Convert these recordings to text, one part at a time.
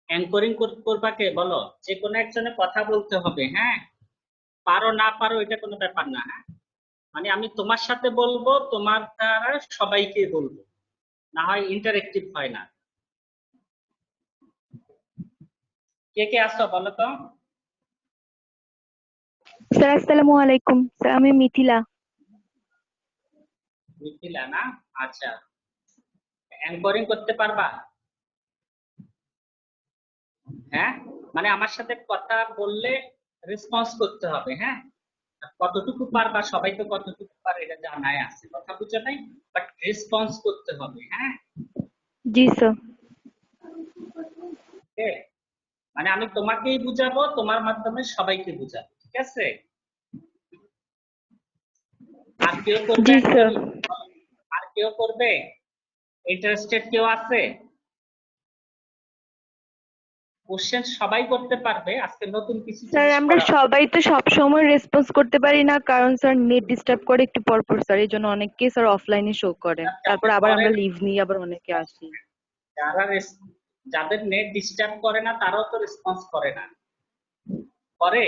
Anchoring করবা কে বলো? যে কোনো একজনে কথা বলতে হবে, হ্যাঁ? পারো না পারো এটা কোনো ব্যাপার না, হ্যাঁ? মানে আমি তোমার সাথে বলবো, তোমার দ্বারা সবাইকে বলবো, না হয় ইন্টারেক্টিভ হয় না। কে কে আসছো বলো তো? স্যার আসসালামু আলাইকুম। স্যার আমি মিথিলা। মিথিলা না? আচ্ছা, অ্যাঙ্করিং করতে পারবা? হ্যাঁ, মানে আমার সাথে কথা বললে রেসপন্স করতে হবে, হ্যাঁ? আর কতটুকু পারবা, সবাই তো কতটুকু পারে এটা জানাই আছে, কথা বুঝো নাই? বাট রেসপন্স করতে হবে, হ্যাঁ? জি স্যার। ওকে, মানে আমি তোমাকেই বুঝাবো, তোমার মাধ্যমে সবাইকে বুঝাবো, ঠিক আছে? আর কেউ করবে জি স্যার। অ্যাঙ্করিং? আর কেউ করবে? ইন্টারেস্টেড কেউ আছে? কোশ্চেন সবাই করতে পারবে, আজকে নতুন কিছু স্যার জিনিস আমরা করা হবে। সবাই তো সব সময় রেসপন্স করতে পারি না, কারণ স্যার নেট ডিস্টার্ব করে একটু পর পর স্যার, এই জন্য অনেককে স্যার অফলাইনে শো করে, তারপর যাদের আবার করে আমরা না, লিভ নিই, আবার অনেকে আসি। যারা যাদের নেট ডিস্টার্ব করে না তারাও তো রেসপন্স করে না, করে?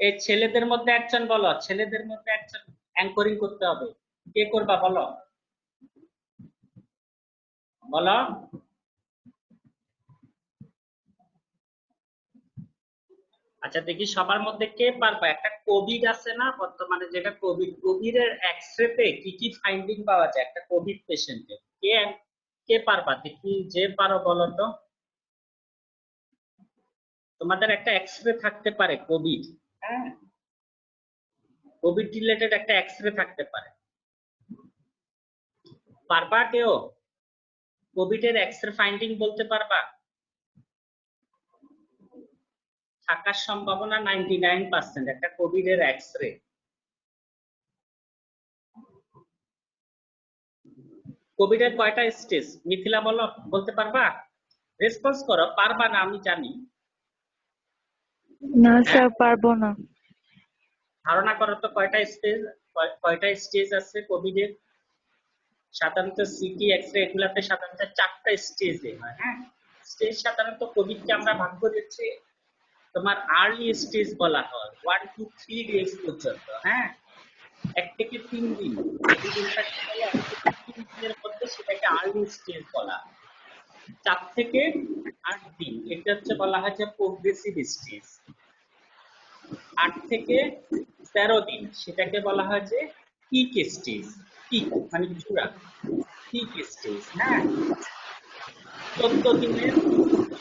এই ছেলেদের মধ্যে একজন বলো, ছেলেদের মধ্যে একজন অ্যাঙ্করিং করতে হবে। কে করবা বলো? বলো। আচ্ছা, দেখি সবার মধ্যে কে পারবা। একটা কোভিড আছে না বর্তমানে, যেটা কোভিড, কোভিডের এক্সরেতে কি কি ফাইন্ডিং পাওয়া যায় একটা কোভিড পেশেন্টের, কে কে পারবা দেখি, যে পারো বলো তো। তোমাদের একটা এক্সরে থাকতে পারে কোভিড, হ্যাঁ? কোভিড রিলেটেড একটা এক্সরে থাকতে পারে, পারবা কেউ? কোভিড এর এক্সরে ফাইন্ডিং বলতে পারবা? থাকার সম্ভাবনা 99%, একটা কোভিড এর এক্সরে। কোভিড এর কয়টা স্টেজ মিথিলা বলো, বলতে পারবা? রেসপন্স করো, পারবা না আমি জানি। না হ্যাঁ, স্যার পারবো না। ধারণা করো তো কয়টা স্টেজ, কয়টা স্টেজ আছে কোভিড এর? সাধারণত সিটি এক্সরে এগুলাতে সাধারণত 4টা স্টেজে হয়, হ্যাঁ? স্টেজ সাধারণত কোভিড কে আমরা ভাগ করেছি, তোমার আর্লি স্টেজ বলা হয় 1 to 3 ডেজ পর্যন্ত, হ্যাঁ? 1 থেকে 3 দিন, কোভিড ইনফেকশন হলে 1 থেকে 3 দিনের মধ্যে সেটাকে আর্লি স্টেজ বলা হয়। 4 থেকে 8 দিন এটা হচ্ছে বলা হয় যে প্রোগ্রেসিভ স্টেজ। 8 থেকে 13 দিন সেটাকে বলা হয় যে পিক স্টেজ। পিক মানে চূড়া, পিক স্টেজ, হ্যাঁ? 14 দিনের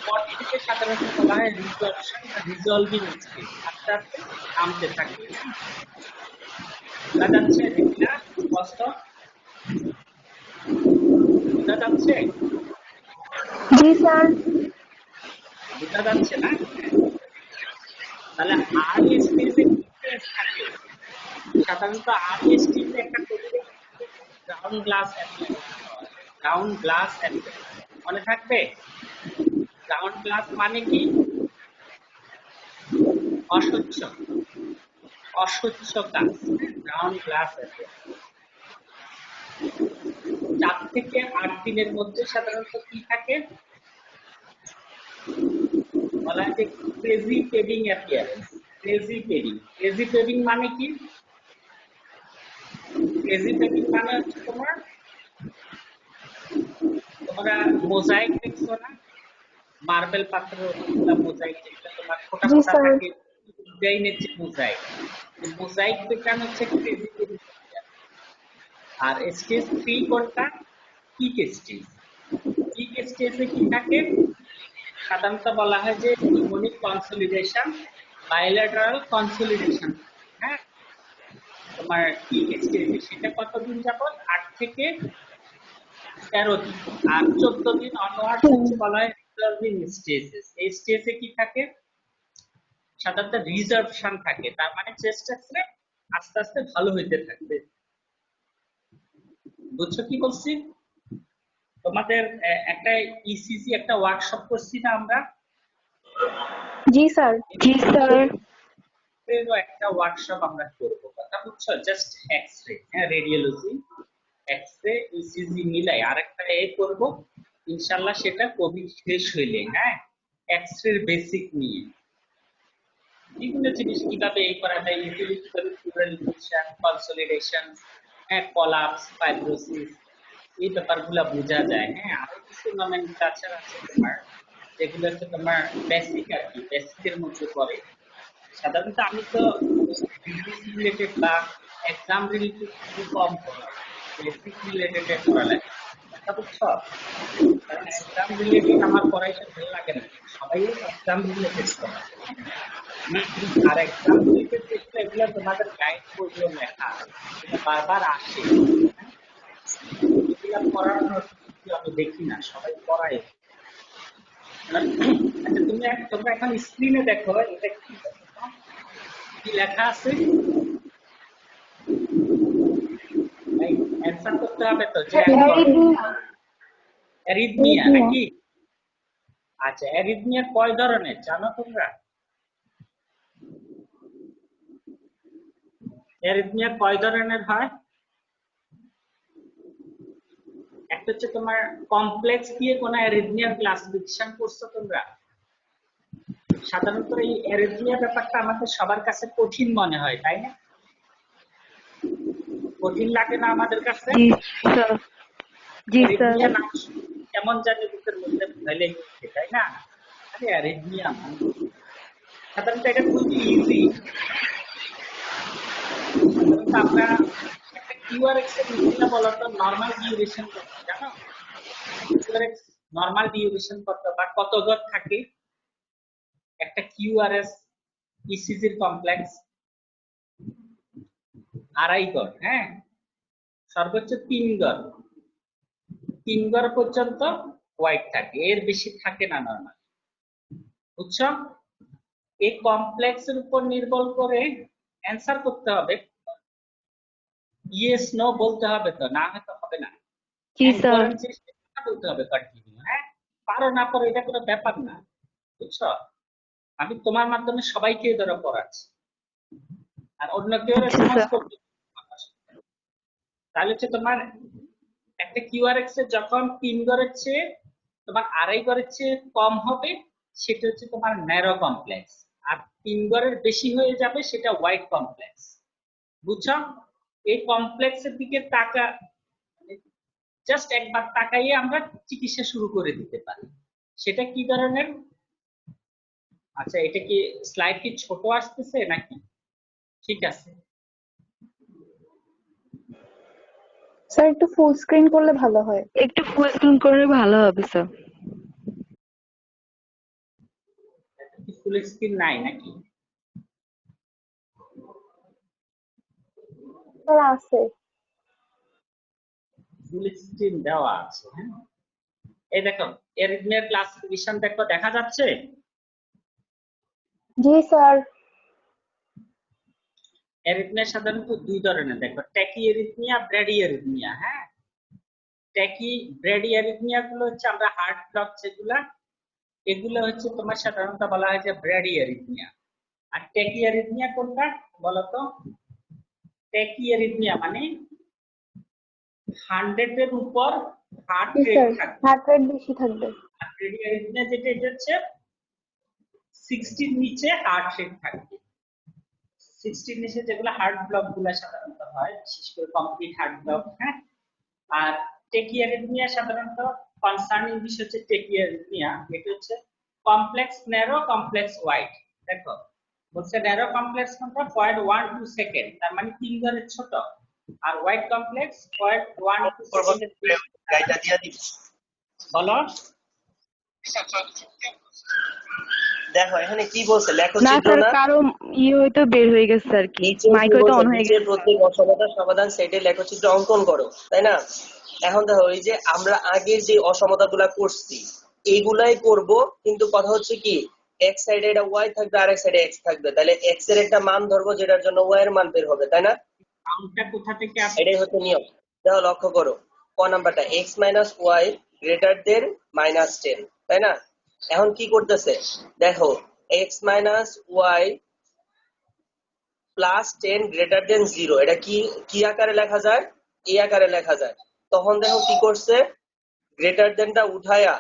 পর থেকে সাধারণত বলা হয় রিজলভশন বা রিজলভিং স্টেজ, আস্তে আস্তে নামতে থাকে, হ্যাঁ? বোঝা যাচ্ছে রিপিলা? স্পষ্ট বোঝা যাচ্ছে? জি স্যার। বোঝা যাচ্ছে না? তাহলে আর্লি স্টেজে কি ফেজ থাকে? সাধারণত আর্লি স্টেজে একটা কোভিডের গ্রাউন্ড গ্লাস অ্যাপিয়ারেন্স হয়। গ্রাউন্ড গ্লাস অ্যাপিয়ারেন্স মনে থাকবে? গ্রাউন্ড গ্লাস মানে কি? অস্বচ্ছ, অস্বচ্ছ কাজ, গ্রাউন্ড গ্লাস অ্যাপিয়ারেন্স। 4 থেকে 8 দিনের মধ্যে সাধারণত কি থাকে বলা হয় যে crazy padding appearance. Crazy padding, crazy padding মানে কি? ক্রেজি পেডিং মানে হচ্ছে তোমার, তোমরা মোজাইক দেখছো না? মার্বেল পাথরের অনেকগুলা মোজাইক, যেগুলো তোমার ফোঁটা জি ফোঁটা স্যার। থাকে, ডিজাইনের যে মোজাইক, মোজাইক প্যাটার্ন হচ্ছে ক্রেজি পেডিং। আর স্টেজ 3 কোনটা? Pick stage. পিক স্টেজে কি থাকে? সাধারণত বলা হয় যে নিউমোনিক কনসলিডেশন, বায়োলেটারাল কনসলিডেশন, হ্যাঁ? তোমার পিক স্টেজে সেটা কতদিন যাবত? 8 থেকে 13 দিন। আর 14 দিন অনওয়ার্ডস হচ্ছে বলা হয় রিজলভিং স্টেজেস। এই স্টেজে কি থাকে? সাধারণত রিজার্ভশন থাকে, তার মানে চেস্ট এক্সরে আস্তে আস্তে ভালো হইতে থাকবে। বুঝছো কি বলছি? তোমাদের একটা ইসিজি একটা ওয়ার্কশপ করছি না আমরা? জি স্যার। জি স্যার। এরও একটা ওয়ার্কশপ আমরা করবো, কথা বুঝছো? জাস্ট এক্সরে, হ্যাঁ, রেডিওলজি। এক্স রে ইসিজি মিলাই আরেকটা এ করব ইনশাল্লাহ, সেটা কোভিড শেষ হইলে। হ্যাঁ, এক্স রে বেসিক নিয়ে বিভিন্ন জিনিস কিভাবে এই করা যায়, ইউটিলিটি ইনফেকশন, কনসলিডেশন, হ্যাঁ, কলাপস, ফাইব্রোসিস, এই ব্যাপারগুলো বোঝা যায়। হ্যাঁ, আরো কিছু নমেনক্লেচার আছে তোমার, যেগুলো হচ্ছে তোমার বেসিক আর কি, বেসিকের মধ্যে পড়ে। সাধারণত আমি তো বিজনেস রিলেটেড বা এক্সাম রিলেটেড খুব কম পড়াই, বেসিক রিলেটেড পড়া লাগে, কথা বুঝছো? কারণ এক্সাম রিলেটেড আমার পড়াইতে ভালো লাগে না, সবাই এক্সাম রিলেটেড পড়ায়। আর এক্সাম রিলেটেড যেগুলো, এগুলো তোমাদের গাইড বইগুলো লেখা, এটা বারবার আসে। হ্যাঁ, এগুলা পড়ানোর কিছু আমি দেখি না, সবাই পড়ায়। আচ্ছা, তোমরা এখন স্ক্রিনে দেখো, এটা কি দেখো তো? কি লেখা আছে? অ্যান্সার করতে হবে তো যে অ্যারিথমিয়া নাকি? আচ্ছা, অ্যারিথমিয়া কয় ধরনের জানো তোমরা? অ্যারিথমিয়া কয় ধরনের হয়? একটা হচ্ছে তোমার কমপ্লেক্স দিয়ে কোন অ্যারিথমিয়ার ক্লাসিফিকেশন করছো তোমরা? সাধারণত এই অ্যারিথমিয়া ব্যাপারটা আমাদের সবার কাছে কঠিন মনে হয়, তাই না? কঠিন লাগে না আমাদের কাছে? জি স্যার। জি স্যার। অ্যারিথমিয়া নাম কেমন জানি বুকের মধ্যে ফেলে গেছে, তাই না? আরে অ্যারিথমিয়া মানে সাধারণত এটা খুবই ইজি। সাধারণত আমরা একটা কিউআরএক্স এর মিনিংটা বলো তো, নরমাল ডিউরেশন কত জানো? কিউআরএক্স নরমাল ডিউরেশন কত বা কত গড় থাকে একটা কিউআরএস ইসিজির কমপ্লেক্স? 2.5 গড়। হ্যাঁ, সর্বোচ্চ 3 গড়। 3 গড় পর্যন্ত হোয়াইট থাকে, এর বেশি থাকে না নরমাল, বুঝছো? এই কমপ্লেক্সের উপর নির্ভর করে অ্যান্সার করতে হবে, ইয়েস নো বলতে হবে, তো না হয়তো হবে না। জি স্যার। অ্যানকরেন্স বলতে হবে কন্টিনিউ। হ্যাঁ, পারো না পারো এটা কোনো ব্যাপার না, বুঝছো? আমি তোমার মাধ্যমে সবাইকে ধরো পড়াচ্ছি, আর অন্য কেউ আচ্ছা রেসপন্স স্যার। করবে তাহলে হচ্ছে তোমার একটা কিউআরএক্স এর যখন 3 গড়ের চেয়ে তোমার 2.5 গড়ের চেয়ে কম হবে, সেটা হচ্ছে তোমার ন্যারো কমপ্লেক্স। আর 3 গড়ের বেশি হয়ে যাবে, সেটা হোয়াইট কমপ্লেক্স, বুঝছো? এই কমপ্লেক্সের দিকে জাস্ট একবার তাকাইয়ে আমরা চিকিৎসা শুরু করে দিতে পারি। সেটা কি ধরনের? আচ্ছা, এটা কি স্লাইড কি ছোট আসতেছে নাকি? ঠিক আছে, স্যার একটু ফুল স্ক্রিন করলে ভালো হয়। একটু ফুল স্ক্রিন করলে ভালো হবে স্যার। ফুল স্ক্রিন নাই নাকি? স্যার আছে। ফুল স্ক্রিন দেওয়া আছে। হ্যাঁ, এই দেখো, এরিথমিয়ার ক্লাসিফিকেশন দেখো, দেখা যাচ্ছে? জি স্যার। এরিথমিয়া সাধারণত 2 ধরনের, দেখো, ট্যাকি এরিথমিয়া, ব্র্যাডি এরিথমিয়া। হ্যাঁ, ট্যাকি ব্র্যাডি এরিথমিয়া গুলো হচ্ছে আমরা হার্ট ব্লক যেগুলা, এগুলো হচ্ছে তোমার সাধারণত বলা হয় যে ব্র্যাডি এরিথমিয়া। আর ট্যাকি এরিথমিয়া কোনটা বলতো? ট্যাকি এরিথমিয়া মানে 100 এর উপর হার্ট জি রেট স্যার, থাকবে। হার্ট রেট বেশি থাকবে। আর ব্র্যাডি এরিথমিয়া যেটা, এটা হচ্ছে 60 এর নিচে হার্ট রেট থাকবে। 60 নিচে যেগুলো হার্ট ব্লক গুলো সাধারণত হয়, বিশেষ করে কমপ্লিট হার্ট ব্লক। হ্যাঁ, আর টেকিয়ারিথমিয়া সাধারণত কনসার্নিং বিষয় হচ্ছে টেকিয়ারিথমিয়া, এটা হচ্ছে কমপ্লেক্স ন্যারো, কমপ্লেক্স ওয়াইড। দেখো, বলছে ন্যারো কমপ্লেক্স কোনটা? 0.12 সেকেন্ড, তার মানে 3 ঘরের ছোট। আর ওয়াইড কমপ্লেক্স 0.12 সেকেন্ডের গাইডটা দিয়া দিবি। বলো। দেখো এখানে কি বলছে, না লেখচিত্র স্যার, না কারো হয়তো বের হয়ে গেছে আর কি, নিচে মাইক কি হয়তো বলছে, অন হয়ে নিচে গেছে। প্রত্যেক অসমতার সমাধান সেটে লেখচিত্র অঙ্কন করো, তাই না? এখন দেখো, এই যে আমরা আগের যে অসমতা গুলা করছি এইগুলাই করব, কিন্তু কথা হচ্ছে কি, এক সাইডে এটা ওয়াই থাকবে আর এক সাইডে এক্স থাকবে, তাহলে এক্স এর একটা মান ধরবো যেটার জন্য ওয়াই এর মান বের হবে, তাই না? কাউন্টটা কোথা থেকে আসছে? এটাই হচ্ছে নিয়ম। দেখো লক্ষ্য করো, ক নাম্বারটা x minus y greater than -10, তাই না? এখন কি করতেছে দেখো, এক্স মাইনাস ওয়াই +10 > 0, এটা কি কি আকারে লেখা যায়? এই আকারে লেখা যায়। তখন দেখো কি করছে, গ্রেটার দেনটা উঠায়া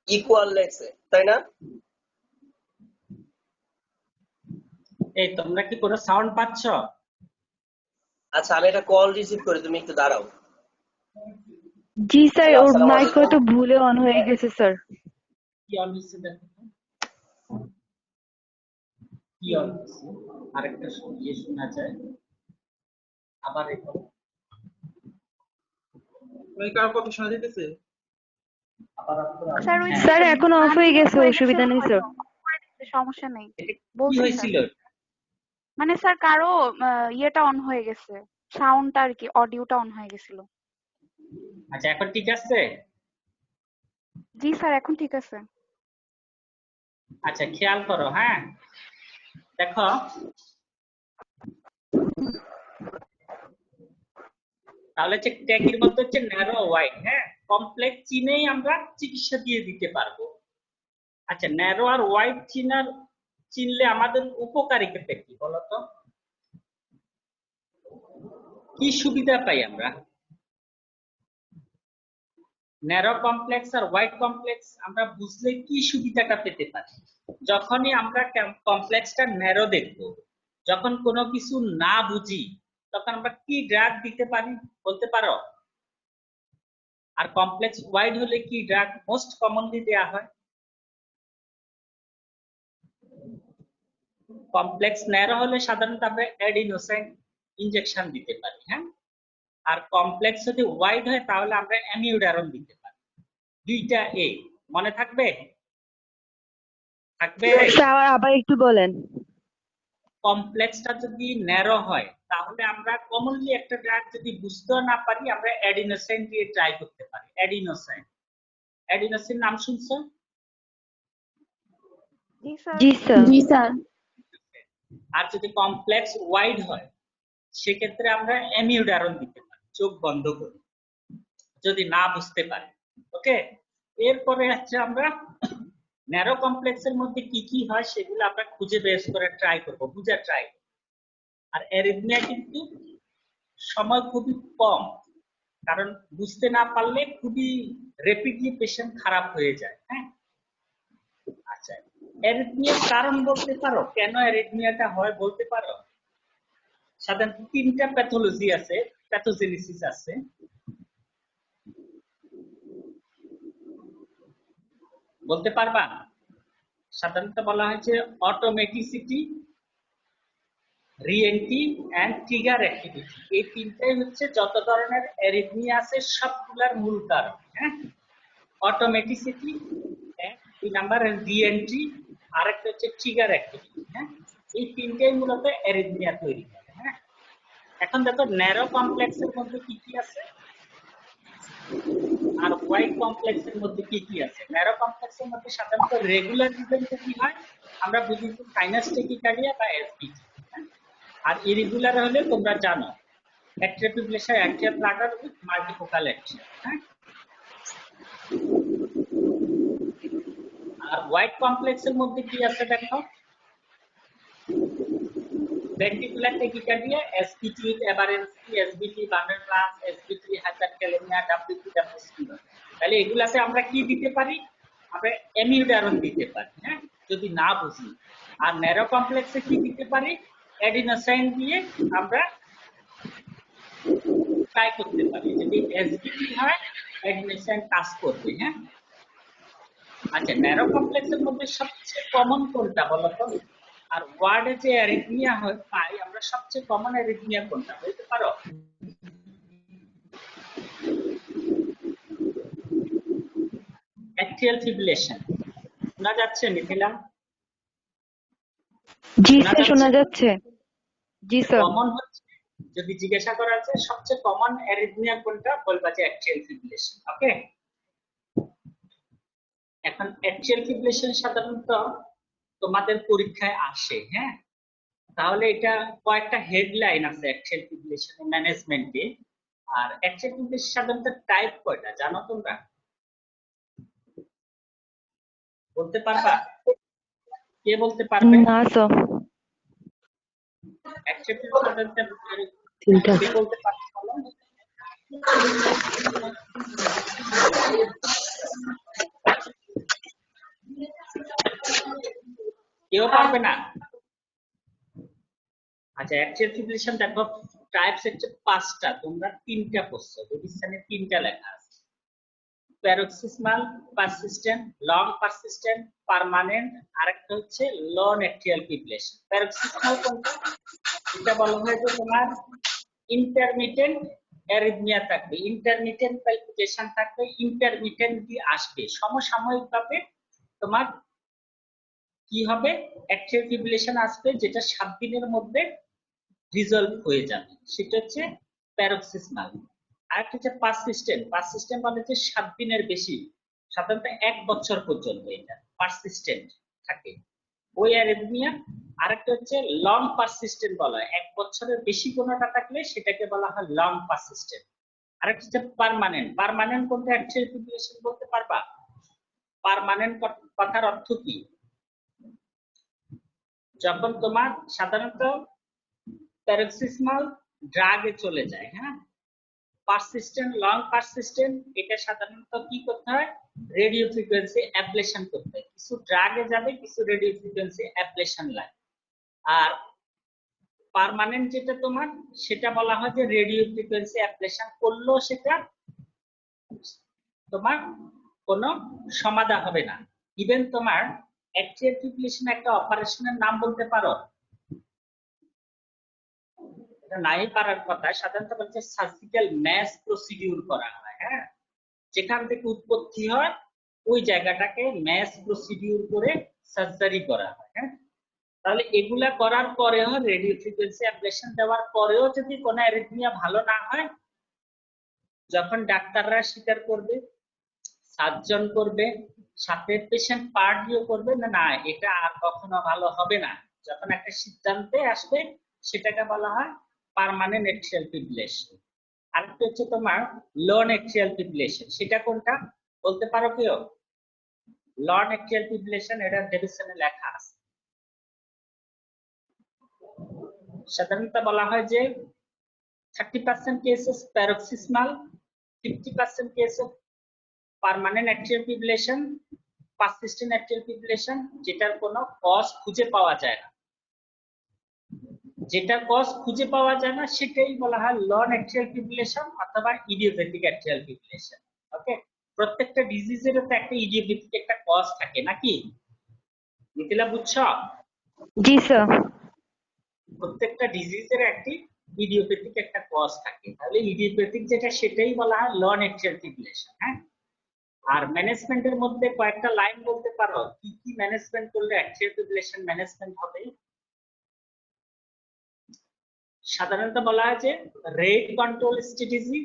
ইকুয়াল লেখছে, তাই না? এই তোমরা কি কোনো সাউন্ড পাচ্ছ? আচ্ছা আমি একটা কল রিসিভ করি, তুমি একটু দাঁড়াও। জি স্যার, হ্যালো, ওর আসসালামু মাইক আলাইকুম। হয়তো ভুলে অন হয়ে গেছে স্যার। কি অন হচ্ছে দেখো তো। কি অন হচ্ছে? আরেকটা ইয়ে শোনা যায়, আবার এখন কারো কথা শোনা যেতেছে? আবার স্যার ওই হ্যাঁ, স্যার এখন অফ হয়ে গেছে, হয়ে অসুবিধা গেছিল নেই স্যার। হয়তো, করে দিচ্ছে, সমস্যা নেই। এটা কি বলছি স্যার, হয়েছিল? মানে স্যার কারো ইয়েটা অন হয়ে গেছে, সাউন্ডটা আর কি, অডিওটা অন হয়ে গেছিল। আচ্ছা এখন ঠিক আছে? জি স্যার, এখন ঠিক আছে। আচ্ছা খেয়াল করো, হ্যাঁ দেখো তাহলে হচ্ছে ট্যাগের মধ্যে হচ্ছে ন্যারো ওয়াইড, হ্যাঁ কমপ্লেক্স চিনেই আমরা চিকিৎসা দিয়ে দিতে পারবো। আচ্ছা ন্যারো আর ওয়াইড চিনলে আমাদের উপকারিতা কি বলতো, কি সুবিধা পাই আমরা? ন্যারো কমপ্লেক্স আর ওয়াইড কমপ্লেক্স আমরা বুঝলে কি সুবিধাটা পেতে পারি? যখনই আমরা কমপ্লেক্সটা ন্যারো দেখবো, যখন কোনো কিছু না বুঝি তখন আমরা কি ড্রাগ দিতে পারি বলতে পারো? আর কমপ্লেক্স ওয়াইড হলে কি ড্রাগ মোস্ট কমনলি দেয়া হয়? কমপ্লেক্স ন্যারো হলে সাধারণত আমরা অ্যাডিনোসাইন ইনজেকশন দিতে পারি, হ্যাঁ আর কমপ্লেক্স যদি ওয়াইড হয় তাহলে আমরা অ্যামিউডারন দিতে পারি। দুইটা এ মনে থাকবে? থাকবে? স্যার আবার একটু বলেন। কমপ্লেক্সটা যদি ন্যারো হয় তাহলে আমরা কমনলি একটা ড্রাগ যদি বুঝতেও না পারি আমরা অ্যাডিনোসাইন দিয়ে ট্রাই করতে পারি। অ্যাডিনোসাইন, অ্যাডিনোসিন নাম শুনছো? জি স্যার। জি স্যার। জি স্যার। আর যদি কমপ্লেক্স ওয়াইড হয় সেক্ষেত্রে আমরা অ্যামিউডারন দিতে পারি চোখ বন্ধ করে, যদি না বুঝতে পারি। ওকে, এরপরে হচ্ছে আমরা ন্যারো কমপ্লেক্সের মধ্যে কি কি হয় সেগুলো আমরা খুঁজে বের করে ট্রাই করব, বুঝার ট্রাই। আর অ্যারিথমিয়া কিন্তু সময় খুবই কম, কারণ বুঝতে না পারলে খুবই র্যাপিডলি পেশেন্ট খারাপ হয়ে যায়, হ্যাঁ। আচ্ছা অ্যারিথমিয়ার কারণ বলতে পারো, কেন অ্যারিথমিয়াটা হয় বলতে পারো? সাধারণত তিনটা প্যাথোলজি আছে, প্যাথোজেনেসিস আছে। বলতে পারবা? সাধারণত বলা হয়েছে automaticity, reentry and trigger activity. এই তিনটাই হচ্ছে যত ধরনের অ্যারিথমিয়া আছে সবগুলার মূল কারণ, হ্যাঁ। অটোমেটিসিটি দুই নাম্বার, রিএন্ট্রি আরেকটা হচ্ছে ট্রিগার অ্যাক্টিভিটি, হ্যাঁ। এই তিনটাই মূলত অ্যারিথমিয়া তৈরি করে, হ্যাঁ। এখন দেখো ন্যারো কমপ্লেক্সের মধ্যে কি কি আছে আর ওয়াইড কমপ্লেক্সের মধ্যে কি কি আছে? ন্যারো কমপ্লেক্সের মধ্যে সাধারণত রেগুলার রিজনটা কি হয় আমরা বুঝি, সাইনাস টেকিকার্ডিয়া বা এসবিটি, আর ইরেগুলার হলে তোমরা জানো atrial fibrillation, atrial Flutter with multifocal atria, হ্যাঁ। আর ওয়াইড কমপ্লেক্সের মধ্যে কি আছে দেখো, ventricular tachycardia, SVT with aberrancy, SVT Vanderplas, SVT hyperkalemia, WT WST। তাহলে এগুলাতে আমরা কি দিতে পারি? আমরা অ্যামিউডারন দিতে পারি, হ্যাঁ যদি না বুঝি। আর ন্যারো কমপ্লেক্সে কি দিতে পারি? অ্যাডিনোসাইন দিয়ে আমরা ট্রাই করতে পারি। যদি এসভিটি হয় অ্যাডিনোসাইন কাজ করবে, হ্যাঁ। আচ্ছা ন্যারো কমপ্লেক্সের মধ্যে সবচেয়ে কমন কোনটা বলতো? আর ওয়ার্ডে যে অ্যারিথমিয়া হয় পাই আমরা, সবচেয়ে কমন অ্যারিথমিয়া কোনটা বলতে পারো? Atrial fibrillation. শোনা যাচ্ছে মিথিলা? জি শোনা স্যার, শোনা যাচ্ছে। জি স্যার। কমন হচ্ছে, যদি জিজ্ঞাসা করা হচ্ছে সবচেয়ে কমন অ্যারিথমিয়া কোনটা, বলবা যে অ্যাট্রিয়াল ফিব্রিলেশন। ওকে, এখন অ্যাট্রিয়াল ফিব্রিলেশন সাধারণত তোমাদের পরীক্ষায় আসে, হ্যাঁ। তাহলে এটা কয়েকটা হেডলাইন আছে অ্যাট্রিয়াল ফিব্রিলেশন ম্যানেজমেন্টে। আর অ্যাট্রিয়াল ফিব্রিলেশন সাধারণত টাইপ কয়টা জানো তোমরা? বলতে পারবা? কে বলতে পারবে? না স্যার। অ্যাট্রিয়াল ফিব্রিলেশন সাধারণত তিনটা। কে বলতে পারছো বলো? কেউ পারবে না? আচ্ছা, অ্যাক্সিয়াল ফিব্রিলেশন দেখো টাইপস হচ্ছে 5টা, তোমরা 3টা করছো, রেজিস্ট্যান্সে 3টা লেখা আছে। Paroxysmal, persistent, long persistent, permanent, আরেকটা হচ্ছে লং অ্যাক্সিয়াল ফিব্রিলেশন। প্যারোক্সিসমাল কোনটা? এটা বলা হয় যে তোমার ইন্টারমিটেন্ট অ্যারিথমিয়া থাকবে, ইন্টারমিটেন্ট প্যালপিটেশন থাকবে, ইন্টারমিটেন্টলি আসবে, সমসাময়িকভাবে তোমার কি হবে, অ্যাক্সিয়াল ফিব্রিলেশন আসবে, যেটা 7 দিনের মধ্যে রিজলভ হয়ে যাবে, সেটা হচ্ছে প্যারোক্সিসমাল। আরেকটা হচ্ছে পারসিস্টেন্ট, পারসিস্টেন্ট মানে হচ্ছে 7 দিনের বেশি, সাধারণত 1 বছর পর্যন্ত এটা পারসিস্টেন্ট থাকে ওই অ্যারিথমিয়া। আরেকটা হচ্ছে লং পারসিস্টেন্ট বলা হয়, 1 বছরের বেশি কোনোটা থাকলে সেটাকে বলা হয় লং পারসিস্টেন্ট। আরেকটা হচ্ছে পার্মানেন্ট, পার্মানেন্ট কোনটা অ্যাক্সিয়াল ফিব্রিলেশন বলতে পারবা? পার্মানেন্ট কথার অর্থ কি? যখন তোমার সাধারণত প্যারোক্সিসমাল ড্রাগে চলে যায়, হ্যাঁ, পারসিস্টেন্ট, লং পারসিস্টেন্ট, এটা সাধারণত কি করতে হয়, রেডিও ফ্রিকোয়েন্সি অ্যাবলেশন করতে হয়, কিছু ড্রাগে যাবে, কিছু রেডিও ফ্রিকোয়েন্সি অ্যাবলেশন লাগে। আর পার্মানেন্ট যেটা তোমার, সেটা বলা হয় যে রেডিও ফ্রিকোয়েন্সি অ্যাবলেশন করলেও সেটা তোমার কোনো সমাধান হবে না। ইভেন তোমার অ্যাক্সিয়াল ফিব্রিলেশন একটা অপারেশনের নাম বলতে পারো? এটা নাই পারার কথা, সাধারণত বলছে সার্জিক্যাল ম্যাস প্রসিডিউর করা হয়, হ্যাঁ, যেখান থেকে উৎপত্তি হয় ওই জায়গাটাকে ম্যাস প্রসিডিউর করে সার্জারি করা হয়, হ্যাঁ। তাহলে এগুলা করার পরেও, রেডিও ফ্রিকোয়েন্সি অ্যাবলেশন দেওয়ার পরেও যদি কোনো অ্যারিথমিয়া ভালো না হয়, যখন ডাক্তাররা স্বীকার করবে, সার্জন করবে, সাথে পেশেন্ট পার্টিও করবে না, না এটা আর কখনো ভালো হবে না, যখন একটা সিদ্ধান্তে আসবে, সেটাকে বলা হয় পার্মানেন্ট অ্যাক্সিয়াল ফিব্রিলেশন। আরেকটা হচ্ছে তোমার লং অ্যাক্সিয়াল ফিব্রিলেশন, সেটা কোনটা বলতে পারো কেউ? লং অ্যাক্সিয়াল ফিব্রিলেশন, এটা ডেফিনেশনে লেখা আছে। সাধারণত বলা হয় যে 30% কেসেস প্যারোক্সিসমাল, 50% কেসে permanent axial fibrillation, persistent axial fibrillation, যেটার কোনো কজ খুঁজে পাওয়া যায় না, যেটা কজ খুঁজে পাওয়া যায় না সেটাই বলা হয় লং অ্যাক্সিয়াল ফিব্রিলেশন অথবা ইডিওপ্যাথিক অ্যাক্সিয়াল ফিব্রিলেশন। ওকে, প্রত্যেকটা ডিজিজের তো একটা ইডিওপ্যাথিক একটা কজ থাকে নাকি, মিথিলা বুঝছো? জি স্যার। প্রত্যেকটা ডিজিজের একটি ইডিওপ্যাথিক একটা কজ থাকে, তাহলে ইডিওপ্যাথিক যেটা সেটাই বলা হয় লং অ্যাক্সিয়াল ফিব্রিলেশন, হ্যাঁ। আর ম্যানেজমেন্টের মধ্যে কয়েকটা লাইন বলতে পারো, কি কি ম্যানেজমেন্ট করলে অ্যাক্সিয়াল ফিব্রিলেশন ম্যানেজমেন্ট হবে? সাধারণত বলা হয় যে rate control strategy,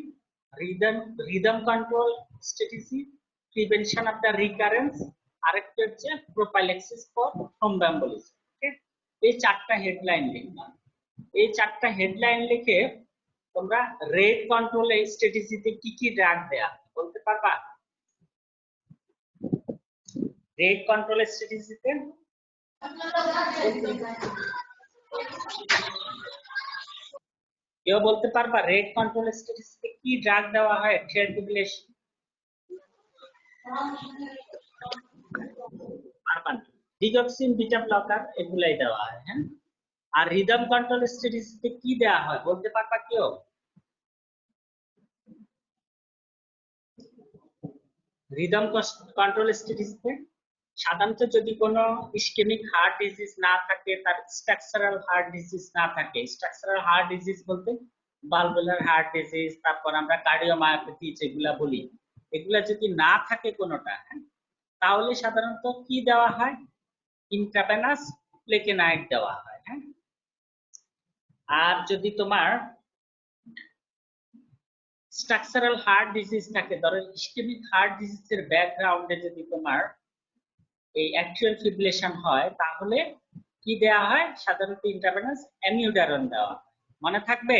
rhythm control strategy, prevention of the recurrence, আরেকটা হচ্ছে প্রোফাইল্যাক্সিস ফর থ্রম্বোএম্বোলিজম। ওকে, এই 4টা হেডলাইন লিখবা। এই 4টা হেডলাইন লিখে তোমরা রেট কন্ট্রোল স্ট্র্যাটেজিতে কি কি ড্রাগ দেয়া বলতে পারবা? রেট কন্ট্রোল স্ট্র্যাটেজিতে কেউ বলতে পারবা রেট কন্ট্রোল স্ট্র্যাটেজিতে কি ড্রাগ দেওয়া হয় axial fibrillation? Digoxin, beta blocker, এগুলাই দেওয়া হয়, হ্যাঁ। আর রিদম কন্ট্রোল স্ট্র্যাটেজিতে কি দেওয়া হয় বলতে পারবা কেউ? রিদম কন্ট্রোল স্ট্র্যাটেজিতে সাধারণত যদি কোনো ইসকেমিক হার্ট ডিজিজ না থাকে, তার স্ট্রাকচারাল হার্ট ডিজিজ না থাকে, স্ট্রাকচারাল হার্ট ডিজিজ বলতে ভালভুলার হার্ট ডিজিজ, তারপর আমরা কার্ডিওমায়োপ্যাথি যেগুলা বলি, এগুলা যদি না থাকে কোনোটা, হ্যাঁ, তাহলে সাধারণত কি দেওয়া হয়, ইন্ট্রাভেনাস প্লেকেনাইড দেওয়া হয়, হ্যাঁ। আর যদি তোমার স্ট্রাকচারাল হার্ট ডিজিজ থাকে, ধরো ইসকেমিক হার্ট ডিজিজের ব্যাকগ্রাউন্ডে যদি তোমার এই অ্যাক্সিয়াল ফিব্রিলেশন হয়, তাহলে কি দেওয়া হয়, সাধারণত ইন্ট্রাভেনাস অ্যামিউডারন দেওয়া হয়। মনে থাকবে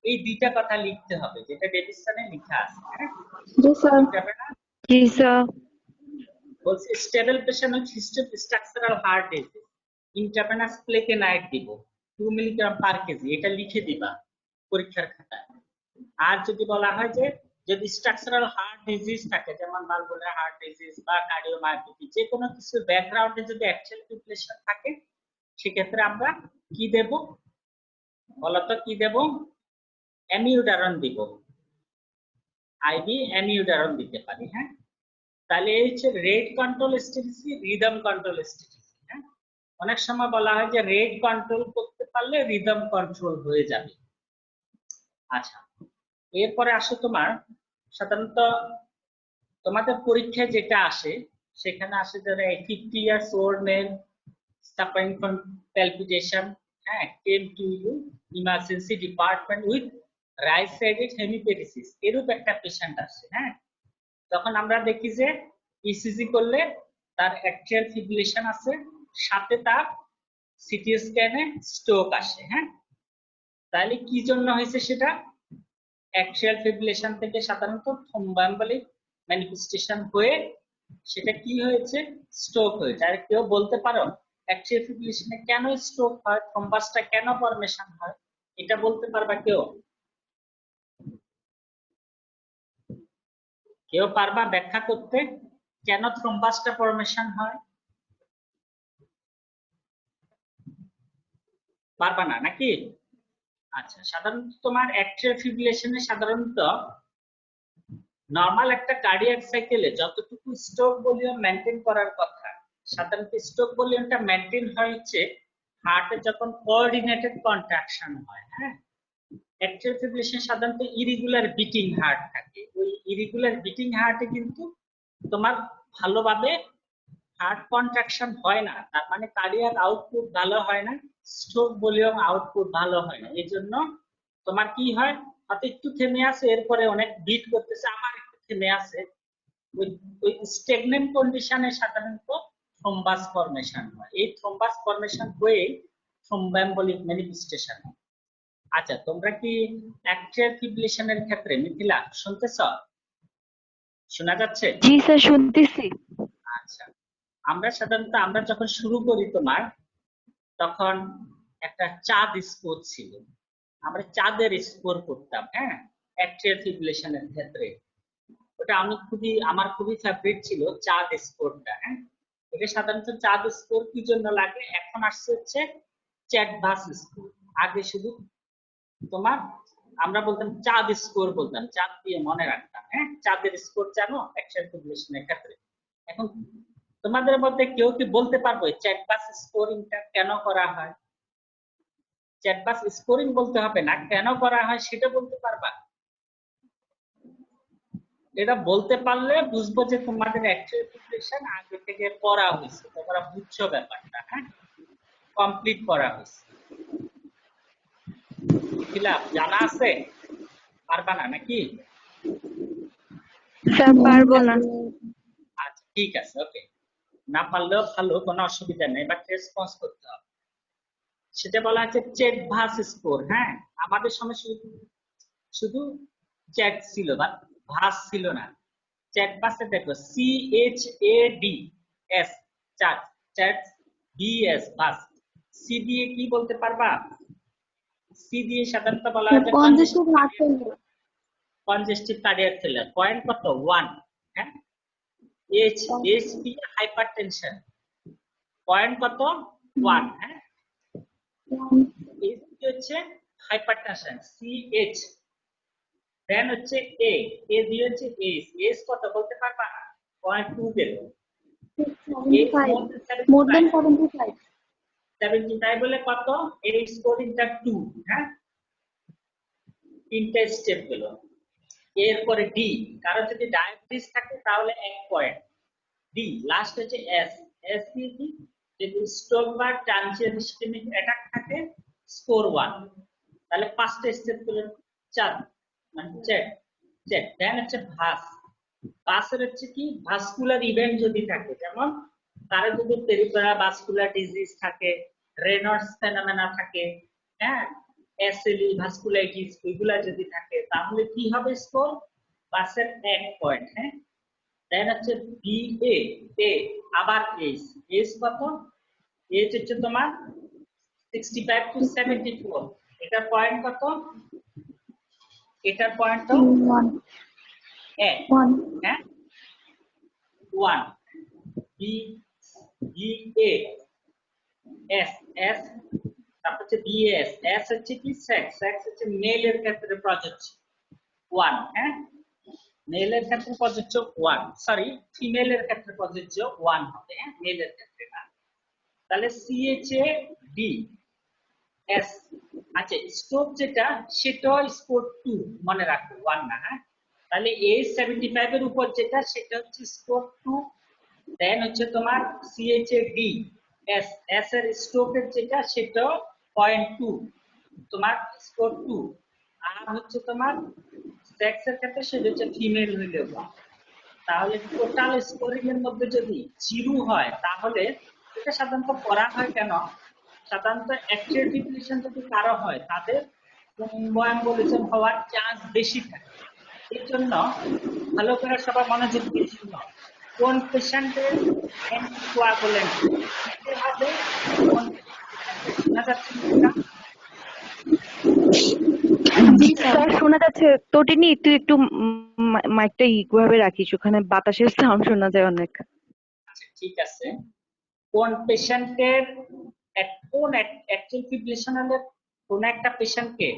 এই 2টা কথা লিখতে হবে, যেটা ডেভিসনে লেখা আছে, হ্যাঁ। জি স্যার। ইন্ট্রাভেনাস জি স্যার। বলছি স্টেবল পেশেন্ট হচ্ছে স্ট্রাকচারাল হার্ট ডিজিজ, ইন্ট্রাভেনাস প্লেকেনাইড দিব 2 মিলিগ্রাম পার কেজি, এটা লিখে দিবা। পরীক্ষার খাতায়। আর যদি বলা হয় যে যদি স্ট্রাকচারাল হার্ট ডিজিজ থাকে, যেমন ভালভুলার হার্ট ডিজিজ বা কার্ডিওমায়োপ্যাথি, যে কোনো কিছু ব্যাকগ্রাউন্ডে যদি অ্যাকচুয়াল ফিব্রিলেশন থাকে, সেক্ষেত্রে আমরা কি দেব বলতো, কি দেব? অ্যামিউডারন দিব, আইভি অ্যামিউডারন দিতে পারি। হ্যাঁ, তাহলে এই হচ্ছে rate control strategy, rhythm control strategy. হ্যাঁ, অনেক সময় বলা হয় যে রেট কন্ট্রোল করতে পারলে রিদম কন্ট্রোল হয়ে যাবে। আচ্ছা, এরপরে আসো তোমার সাধারণত তোমাদের পরীক্ষায় যেটা আসে, সেখানে আসে যারা 50 years old men suffering from palpitation, হ্যাঁ, came to you emergency department with right sided hemiparesis, এরূপ একটা পেশেন্ট আসে। হ্যাঁ, তখন আমরা দেখি যে ইসিজি করলে তার অ্যাট্রিয়াল ফিব্রিলেশন আছে, সাথে তার সিটি স্ক্যানে স্ট্রোক আসে। হ্যাঁ, তাহলে কি জন্য হয়েছে সেটা? অ্যাট্রিয়াল ফিব্রিলেশন থেকে সাধারণত থ্রম্বোএম্বলিক ম্যানিফেস্টেশন হয়ে সেটা কি হয়েছে? স্ট্রোক হয়েছে। আর কেউ বলতে পারো অ্যাট্রিয়াল ফিব্রিলেশনে কেন স্ট্রোক হয়, থ্রম্বাসটা কেন ফরমেশন হয়, এটা বলতে পারবা কেউ? কেউ পারবা ব্যাখ্যা করতে কেন থ্রম্বাসটা ফরমেশন হয়? পারবা না নাকি? আচ্ছা, সাধারণত তোমার অ্যাট্রিয়াল ফিব্রিলেশনে সাধারণত নরমাল একটা কার্ডিয়াক সাইকেলে যতটুকু স্ট্রোক ভলিউম মেনটেন করার কথা, সাধারণত স্ট্রোক ভলিউমটা মেনটেন হয় হচ্ছে হার্টে যখন কোঅর্ডিনেটেড কন্ট্রাকশন হয়। হ্যাঁ, অ্যাট্রিয়াল ফিব্রিলেশন সাধারণত ইরিগুলার বিটিং হার্ট থাকে। ওই ইরিগুলার বিটিং হার্টে কিন্তু তোমার ভালোভাবে হার্ট কন্ট্রাকশন হয় না, তার মানে কার্ডিয়াক আউটপুট ভালো হয় না, স্ট্রোক ভলিউম আউটপুট ভালো হয় না। এই জন্য তোমার কি হয়, হয়তো একটু থেমে আছে, এরপরে অনেক বিট করতেছে, আবার একটু থেমে আছে, ওই স্টেগনেন্ট কন্ডিশনে সাধারণত থ্রম্বাস ফরমেশন হয়। এই থ্রম্বাস ফরমেশন হয়ে থ্রম্বোএম্বলিক ম্যানিফেস্টেশন হয়। আচ্ছা, তোমরা কি অ্যাট্রিয়াল ফিব্রিলেশনের ক্ষেত্রে মিথিলা শুনতেছ? শোনা যাচ্ছে? জি স্যার, শুনতেছি। আচ্ছা, আমরা যখন শুরু করি তোমার, তখন একটা চাঁদ স্কোর ছিল, আমরা চাঁদের স্কোর করতাম। হ্যাঁ, অ্যাট্রিয়াল ফিব্রিলেশনের ক্ষেত্রে ওটা আমার খুবই ফেভারিট ছিল চাঁদ স্কোরটা। হ্যাঁ, এটা সাধারণত চাঁদ স্কোর কি জন্য লাগে, এখন আসছে হচ্ছে চ্যাটবাস স্কোর। আগে শুধু তোমার আমরা বলতাম চাঁদ স্কোর, বলতাম চাঁদ দিয়ে মনে রাখতাম। হ্যাঁ, চাঁদের স্কোর জানো অ্যাট্রিয়াল ফিব্রিলেশনের ক্ষেত্রে? এখন তোমাদের মধ্যে কেউ কি বলতে পারবে চ্যাটবাস স্কোরিংটা কেন করা হয়? চ্যাটবাস স্কোরিং বলতে হবে না, কেন করা হয় সেটা বলতে পারবা? এটা বলতে পারলে বুঝবো যে তোমাদের অ্যাকচুয়াল প্রিপারেশন আগে থেকে করা হয়েছে, তোমরা বুঝছো ব্যাপারটা। হ্যাঁ, কমপ্লিট করা হয়েছে। খিলাফ জানা আছে? পারবা না নাকি? স্যার পারবো না। আচ্ছা, ঠিক আছে, ওকে। না পারলেও ভালো, কোনো অসুবিধা নেই, বাট রেসপন্স করতে হবে। সেটা বলা হচ্ছে চ্যাটবাস স্কোর। হ্যাঁ, আমাদের সময় শুধু চ্যাট ছিল, বা ভাস ছিল না। চ্যাটবাসে দেখো CHADS, চ্যাট, চ্যাট, BS বাস। সি দিয়ে কি বলতে পারবা? সি দিয়ে সাধারণত বলা হয় যে কনজেস্টিভ কার্ডিয়াক ফেলিয়ার। পয়েন্ট কত? 1। হ্যাঁ, এইচ দিয়ে হাইপারটেনশন, পয়েন্ট কত? 1। হ্যাঁ, এইচ হচ্ছে হাইপারটেনশন, CH। দেন হচ্ছে এ দিয়ে হচ্ছে এস কত বলতে পারবা? 0.2 দিল। মোর দেন 75 বলে কত? এই স্কোরিংটা 2। হ্যাঁ, তিনটা স্টেপ গেল। এরপরে ডি, কারণ যদি ডায়াবেটিস থাকে তাহলে 1 পয়েন্ট। ডি লাস্ট হচ্ছে এস, এস দিয়ে কি, যদি স্ট্রোক বা ট্রানজিয়েন্ট ইসকেমিক অ্যাটাক থাকে স্কোর 1। তাহলে পাঁচটা স্টেপ গেল, 4, মানে চেক চেক। দেন হচ্ছে ভাস, ভাসের হচ্ছে কি, ভাস্কুলার ইভেন্ট যদি থাকে, যেমন তার যদি পেরিফেরাল ভাস্কুলার ডিজিজ থাকে, রেনল্ডস ফেনোমেনা থাকে, হ্যাঁ, এসএলই ভাস্কুলাইটিস, এগুলা যদি থাকে, তাহলে কি হবে স্কোর? ভাসের 1 পয়েন্ট। হ্যাঁ, দেন হচ্ছে বিএ, এ আবার এইচ, এইচ কত? এইচ হচ্ছে তোমার 65 to 74, এটা পয়েন্ট কত? এটার পয়েন্ট তো এ, হ্যাঁ 1 B B A S S তারপর হচ্ছে বিএস এস হচ্ছে কি সেক্স সেক্স হচ্ছে মেলের ক্ষেত্রে প্রযোজ্য 1 হ্যাঁ মেলের ক্ষেত্রে প্রযোজ্য 1 সরি ফিমেলের ক্ষেত্রে প্রযোজ্য 1 হবে হ্যাঁ মেলের ক্ষেত্রে না তাহলে সিএইচএ ডি এস আচ্ছা স্কোপ যেটা সেটাও স্কোপ 2 মনে রাখো 1 না হ্যাঁ তাহলে A75 এর উপর যেটা সেটা হচ্ছে স্কোপ 2 দেন হচ্ছে তোমার সিএইচএ ডি এস এস এর স্কোপের যেটা সেটা 0.2 তোমার স্কোপ 2 আর হচ্ছে তোমার সেক্স এর ক্ষেত্রে সেটা হচ্ছে ফিমেল হইলে 1 তাহলে টোটাল স্কোরিং এর মধ্যে যদি 0 হয় তাহলে এটা সাধারণত করা হয় কেন সাধারণত অ্যাক্টিভ ডিপ্লিশন যদি কারো হয় তাদের থ্রম্বোএম্বোলিজম হওয়ার চান্স বেশি থাকে এর জন্য ভালো করে সবাই মনোযোগ দিয়ে শুনো কোন পেশেন্টের অ্যান্টিকোয়াগুলেন্ট দিতে হবে কোন পেশেন্টের শোনা যাচ্ছে না স্যার শোনা যাচ্ছে তটিনী তুই একটু মাইকটা ভাবে রাখিস ওখানে বাতাসের সাউন্ড শোনা যায় অনেক আচ্ছা ঠিক আছে কোন পেশেন্টের কোন অ্যাকচুয়াল ফিব্রিলেশনের কোন একটা পেশেন্টকে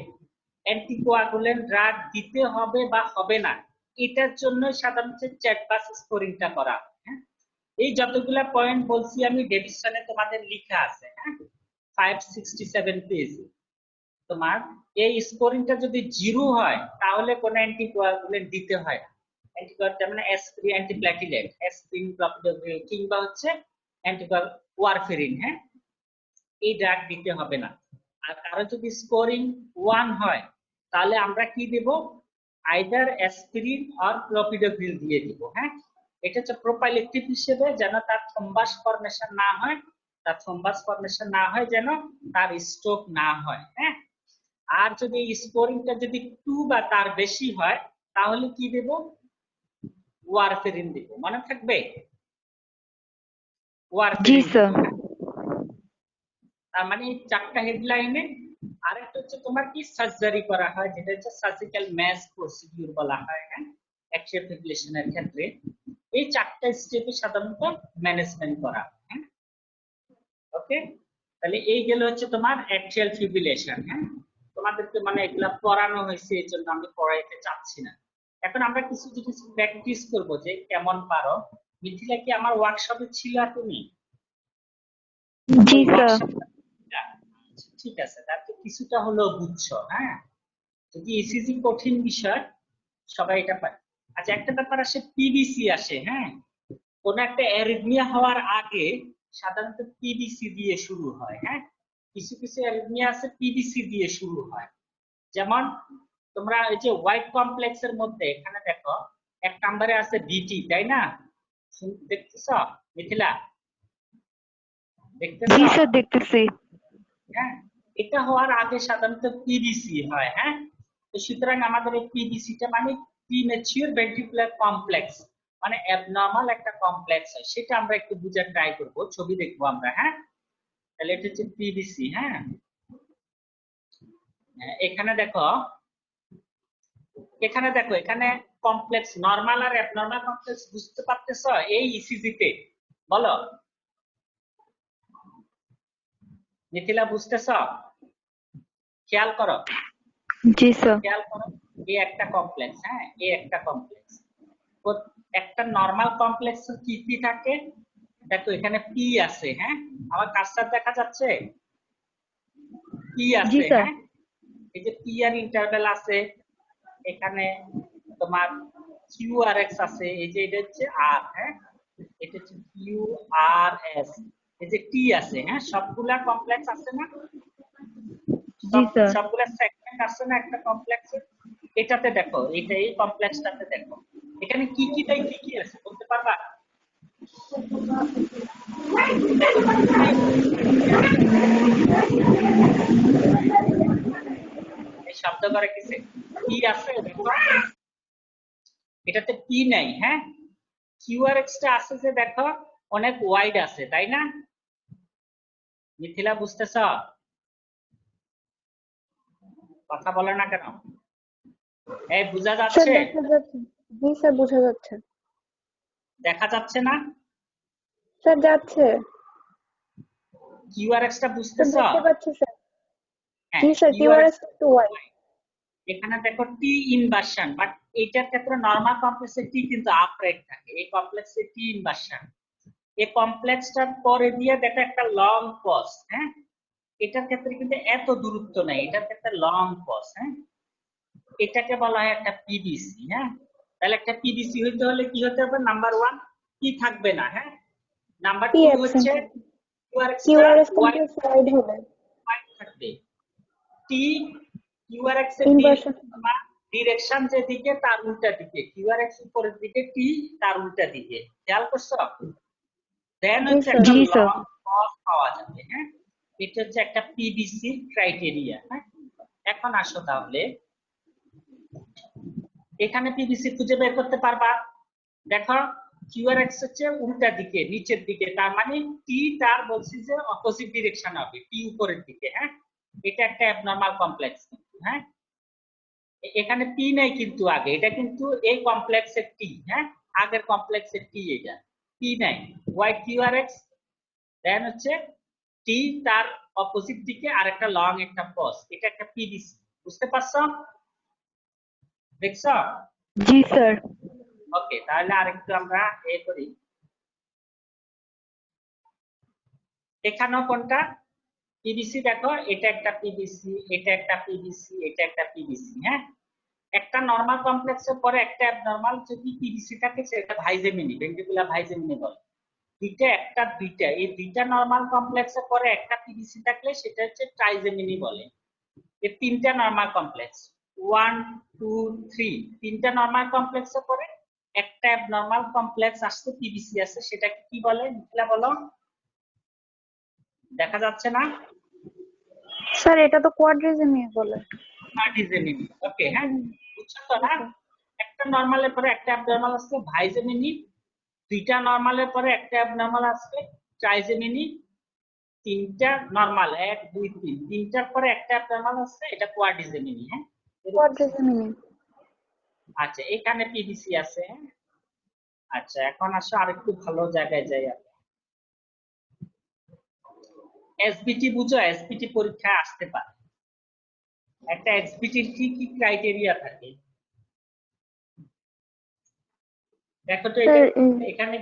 অ্যান্টিকোয়াগুলেন্ট ড্রাগ দিতে হবে বা হবে না এটার জন্য সাধারণত চ্যাটবাস স্কোরিংটা করা হয় হ্যাঁ এই যতগুলা পয়েন্ট বলছি আমি ডেভিশনে তোমাদের লেখা আছে হ্যাঁ 567 পেজ তোমার এই স্কোরিংটা যদি 0 হয় তাহলে কোন অ্যান্টিকোয়াগুলেন্ট দিতে হয় না অ্যান্টিকোয়াগুলেন্ট মানে অ্যাসপিরিন অ্যান্টিপ্ল্যাটিলেট অ্যাসপিরিন ক্লোপিডোগ্রেল কিংবা হচ্ছে অ্যান্টিকোয়াল ওয়ারফেরিন হ্যাঁ এই ড্রাগ দিতে হবে না আর কারো যদি স্কোরিং 1 হয় তাহলে আমরা কি দেব আইদার অ্যাসপিরিন আর ক্লোপিডোগ্রেল দিয়ে দিব হ্যাঁ এটা হচ্ছে প্রোপাইলেক্টিভ হিসেবে যেন তার থ্রম্বাস ফর্মেশন না হয় যেন তার স্ট্রোক না হয় হ্যাঁ আর যদি এই স্কোরিংটা যদি 2 বা তার বেশি হয় তাহলে কি দেব ওয়ারফেরিন দেব মনে থাকবে জি ওয়ারফেরিন স্যার তার মানে এই 4টা হেডলাইনে আরেকটা হচ্ছে তোমার কি সার্জারি করা হয় যেটা হচ্ছে সার্জিক্যাল ম্যাস প্রসিডিউর বলা হয় হ্যাঁ অ্যাক্টিভ ফিব্রিলেশনের ক্ষেত্রে এই 4টা স্টেপে সাধারণত ম্যানেজমেন্ট করা হয় হ্যাঁ ওকে তাহলে এই গেল হচ্ছে তোমার অ্যাক্টিয়াল ফিব্রিলেশন হ্যাঁ তোমাদেরকে মানে এগুলা পড়ানো হয়েছে এই জন্য আমি পড়াইতে চাচ্ছি না এখন আমরা কিছু জিনিস প্র্যাকটিস করব যে কেমন পারো মিথিলা কি আমার ওয়ার্কশপে ছিল তুমি জি স্যার ঠিক আছে তারপরে কিছুটা হলো বুঝছো হ্যাঁ যদি ইসিজি কঠিন বিষয় সবাই এটা পারে আচ্ছা একটা ব্যাপার আসে পিবিসি আসে হ্যাঁ কোন একটা অ্যারিথমিয়া হওয়ার আগে সাধারণত পিবিসি দিয়ে শুরু হয় হ্যাঁ কিছু কিছু অ্যারিথমিয়া আছে পিবিসি দিয়ে শুরু হয় যেমন তোমরা এই যে হোয়াইট কমপ্লেক্সের মধ্যে এখানে দেখো এক নম্বরে আছে বিটি তাই না দেখতেছ মিথিলা দেখতেছ জি স্যার দেখতেছি হ্যাঁ এটা হওয়ার আগে সাধারণত পিবিসি হয় হ্যাঁ তো সুতরাং আমাদের এই পিবিসিটা মানে প্রিম্যাচিউর ভেন্ট্রিকুলার কমপ্লেক্স মানে অ্যাবনর্মাল একটা কমপ্লেক্স হয় সেটা আমরা একটু বুঝার ট্রাই করব ছবি দেখবো আমরা হ্যাঁ তাহলে এটা হচ্ছে পিবিসি হ্যাঁ এখানে দেখো এখানে কমপ্লেক্স নরমাল আর অ্যাবনর্মাল কমপ্লেক্স বুঝতে পারতেছ এই ইসিজি তে বলো মিথিলা বুঝতেছ খেয়াল করো জি স্যার খেয়াল করো এই একটা কমপ্লেক্স হ্যাঁ এই একটা কমপ্লেক্স একটা নরমাল কমপ্লেক্স কি কি থাকে দেখো এখানে পি আছে হ্যাঁ আমার কাজটা দেখা যাচ্ছে পি জি আছে স্যার হ্যাঁ এই যে পি আর ইন্টারভ্যাল আছে এখানে তোমার কিউ আর এক্স আছে এই যে এটা হচ্ছে আর হ্যাঁ এটা হচ্ছে কিউ আর এস এই যে টি আছে হ্যাঁ সবগুলা কমপ্লেক্স আছে না জি স্যার সবগুলা সেগমেন্ট আছে না একটা কমপ্লেক্সে এটাতে দেখো এটা এই কমপ্লেক্সটাতে দেখো এখানে কি কি তাই কি কি আছে বলতে পারবা এই শব্দ করে কিসে কি আছে দেখো এটাতে পি নাই হ্যাঁ কিউআরএক্স টা আছে যে দেখো অনেক ওয়াইড আছে তাই না মিথিলা বুঝতেছ কথা বলে না কেন এই বোঝা স্যার যাচ্ছে? দেখা যাচ্ছে। জি স্যার বোঝা যাচ্ছে। দেখা যাচ্ছে না? স্যার যাচ্ছে। কিউআরএক্স টা স্যার বুঝতেছ? দেখতে পাচ্ছি স্যার। হ্যাঁ, জি স্যার কিউআরএক্স কিউআরএস একটু ওয়াই। এখানে দেখো টি ইনভার্সন, বাট এইটার ক্ষেত্রে নরমাল কমপ্লেক্সে টি কিন্তু আপরেট থাকে, এই কমপ্লেক্সে টি ইনভার্সন। এই কমপ্লেক্সটার পরে দিয়ে দেখো একটা লং পজ, হ্যাঁ, এটার ক্ষেত্রে কিন্তু এত দূরত্ব নাই, এটার ক্ষেত্রে লং পজ, হ্যাঁ, এটাকে বলা হয় একটা পিবিসি। হ্যাঁ, তাহলে একটা পিবিসি হইতে হলে কি হতে হবে? নাম্বার ওয়ান, কি থাকবে না, হ্যাঁ, নাম্বার পি টু অ্যাবসেন্ট হচ্ছে হবে। কিউআরএক্সটা কিউআরএস ওয়াই কমপ্লেক্স ওয়াইড হবে। থাকবে। টি কিউআরএক্স এর ইনভার্সন। ডিরেকশন যেদিকে তার উল্টা দিকে, কিউআরএক্স উপরের দিকে, টি তার উল্টা দিকে, খেয়াল করছো? দেন জি হচ্ছে স্যার। একটা জি স্যার। লং কজ পাওয়া যাবে। হ্যাঁ, এটা হচ্ছে একটা পিবিসি ক্রাইটেরিয়া। হ্যাঁ, এখন আসো তাহলে এখানে পিবিসি খুঁজে বের করতে পারবা। দেখো কিউআরএক্স হচ্ছে উল্টা দিকে, নিচের দিকে, তার মানে টি তার বলছি যে অপোজিট ডিরেকশন হবে, টি উপরের দিকে। হ্যাঁ, এটা একটা অ্যাবনরমাল কমপ্লেক্স। হ্যাঁ, এখানে পি নাই কিন্তু আগে, এটা কিন্তু এই কমপ্লেক্সের টি। হ্যাঁ, আগের কমপ্লেক্সের টি, এটা পি নাই, ওয়াই কিউআরএক্স, দেন হচ্ছে টি তার অপোজিট দিকে আরেকটা লং একটা পজ, এটা একটা পিবিসি। বুঝতে পারছো? দেখছো? জি স্যার। ওকে, তাহলে আরেকটু আমরা এ করি। এখানেও কোনটা পিবিসি? দেখো এটা একটা পিবিসি, এটা একটা পিবিসি, এটা একটা পিবিসি। হ্যাঁ, একটা নরমাল কমপ্লেক্সের পরে একটা অ্যাবনরমাল যদি পিবিসি থাকে সেটা ভাইজেমিনি, ভেন্ট্রিকুলার ভাইজেমিনি বলে। দুইটা, একটা দুইটা, এই দুইটা নরমাল কমপ্লেক্সের পরে একটা পিবিসি থাকলে সেটা হচ্ছে ট্রাইজেমিনি বলে। এই তিনটা নরমাল কমপ্লেক্স, 1 2 3, তিনটা নরমাল কমপ্লেক্সের পরে একটা অ্যাবনরমাল কমপ্লেক্স আসছে, পিবিসি আছে, সেটাকে কি বলে? মিথিলা বলো। দেখা যাচ্ছে না? স্যার এটা তো কোয়াড্রিজেমিক বলে। ট্রাইজেমিনি। ওকে, হ্যাঁ, বুঝছো তো না? একটা নরমালের পরে একটা অ্যাবনরমাল আসছে ভাইজেমিনি, দুইটা নরমালের পরে একটা অ্যাবনরমাল আসছে ট্রাইজেমিনি, তিনটা নরমাল, 1 2 3, তিনটার পরে একটা অ্যাবনরমাল আসছে, এটা কোয়াড্রিজেমিনি। হ্যাঁ, কোয়াড্রিজেমিক। আচ্ছা, এখানে পিবিসি আছে। হ্যাঁ, আচ্ছা, এখন আসো আরেকটু ভালো জায়গায় যাই আমরা। এসবিটি বুঝো? এসবিটি পরীক্ষায় আসতে পারে। একটা এসবিটির কি কি ক্রাইটেরিয়া থাকে দেখো তো। এটা স্যার এখানে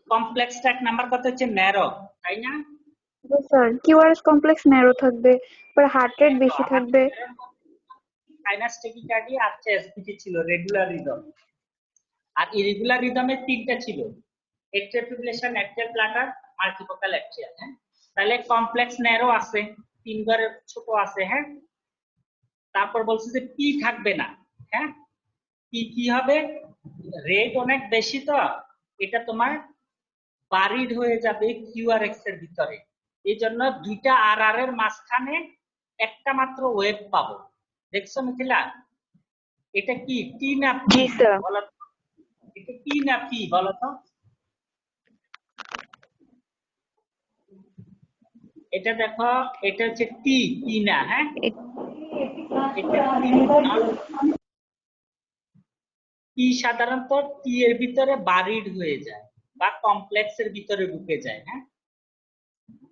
কমপ্লেক্সটা এক নাম্বার কথা হচ্ছে ন্যারো, তাই না? জি স্যার কিউআরএস কমপ্লেক্স ন্যারো থাকবে, পরে হার্ট রেট বেশি থাকবে। সাইনাস টেকিকার্ডিয়া আর এসবিটি ছিল রেগুলার রিদম, আর ইরেগুলার রিদমের তিনটা ছিল, atrial fibrillation, atrial Flutter, multifocal atrial. হ্যাঁ, তাহলে কমপ্লেক্স ন্যারো আছে, তিন ঘরের ছোট আছে। হ্যাঁ, তারপর বলছে যে পি থাকবে না। হ্যাঁ, পি কি হবে? রেট অনেক বেশি, তো এটা তোমার বারিড হয়ে যাবে কিউআরএক্স এর ভিতরে, এই জন্য দুইটা আর আর এর মাঝখানে একটা মাত্র ওয়েভ পাবো। দেখছো মিথিলা? এটা কি টি না পি জি স্যার। বলো তো? এটা টি না পি বলো তো? এটা দেখো, এটা হচ্ছে টি, পি না। হ্যাঁ, এটা টি না। টি সাধারণত টি এর ভিতরে বারিড হয়ে যায় বা কমপ্লেক্সের ভিতরে ঢুকে যায়। হ্যাঁ,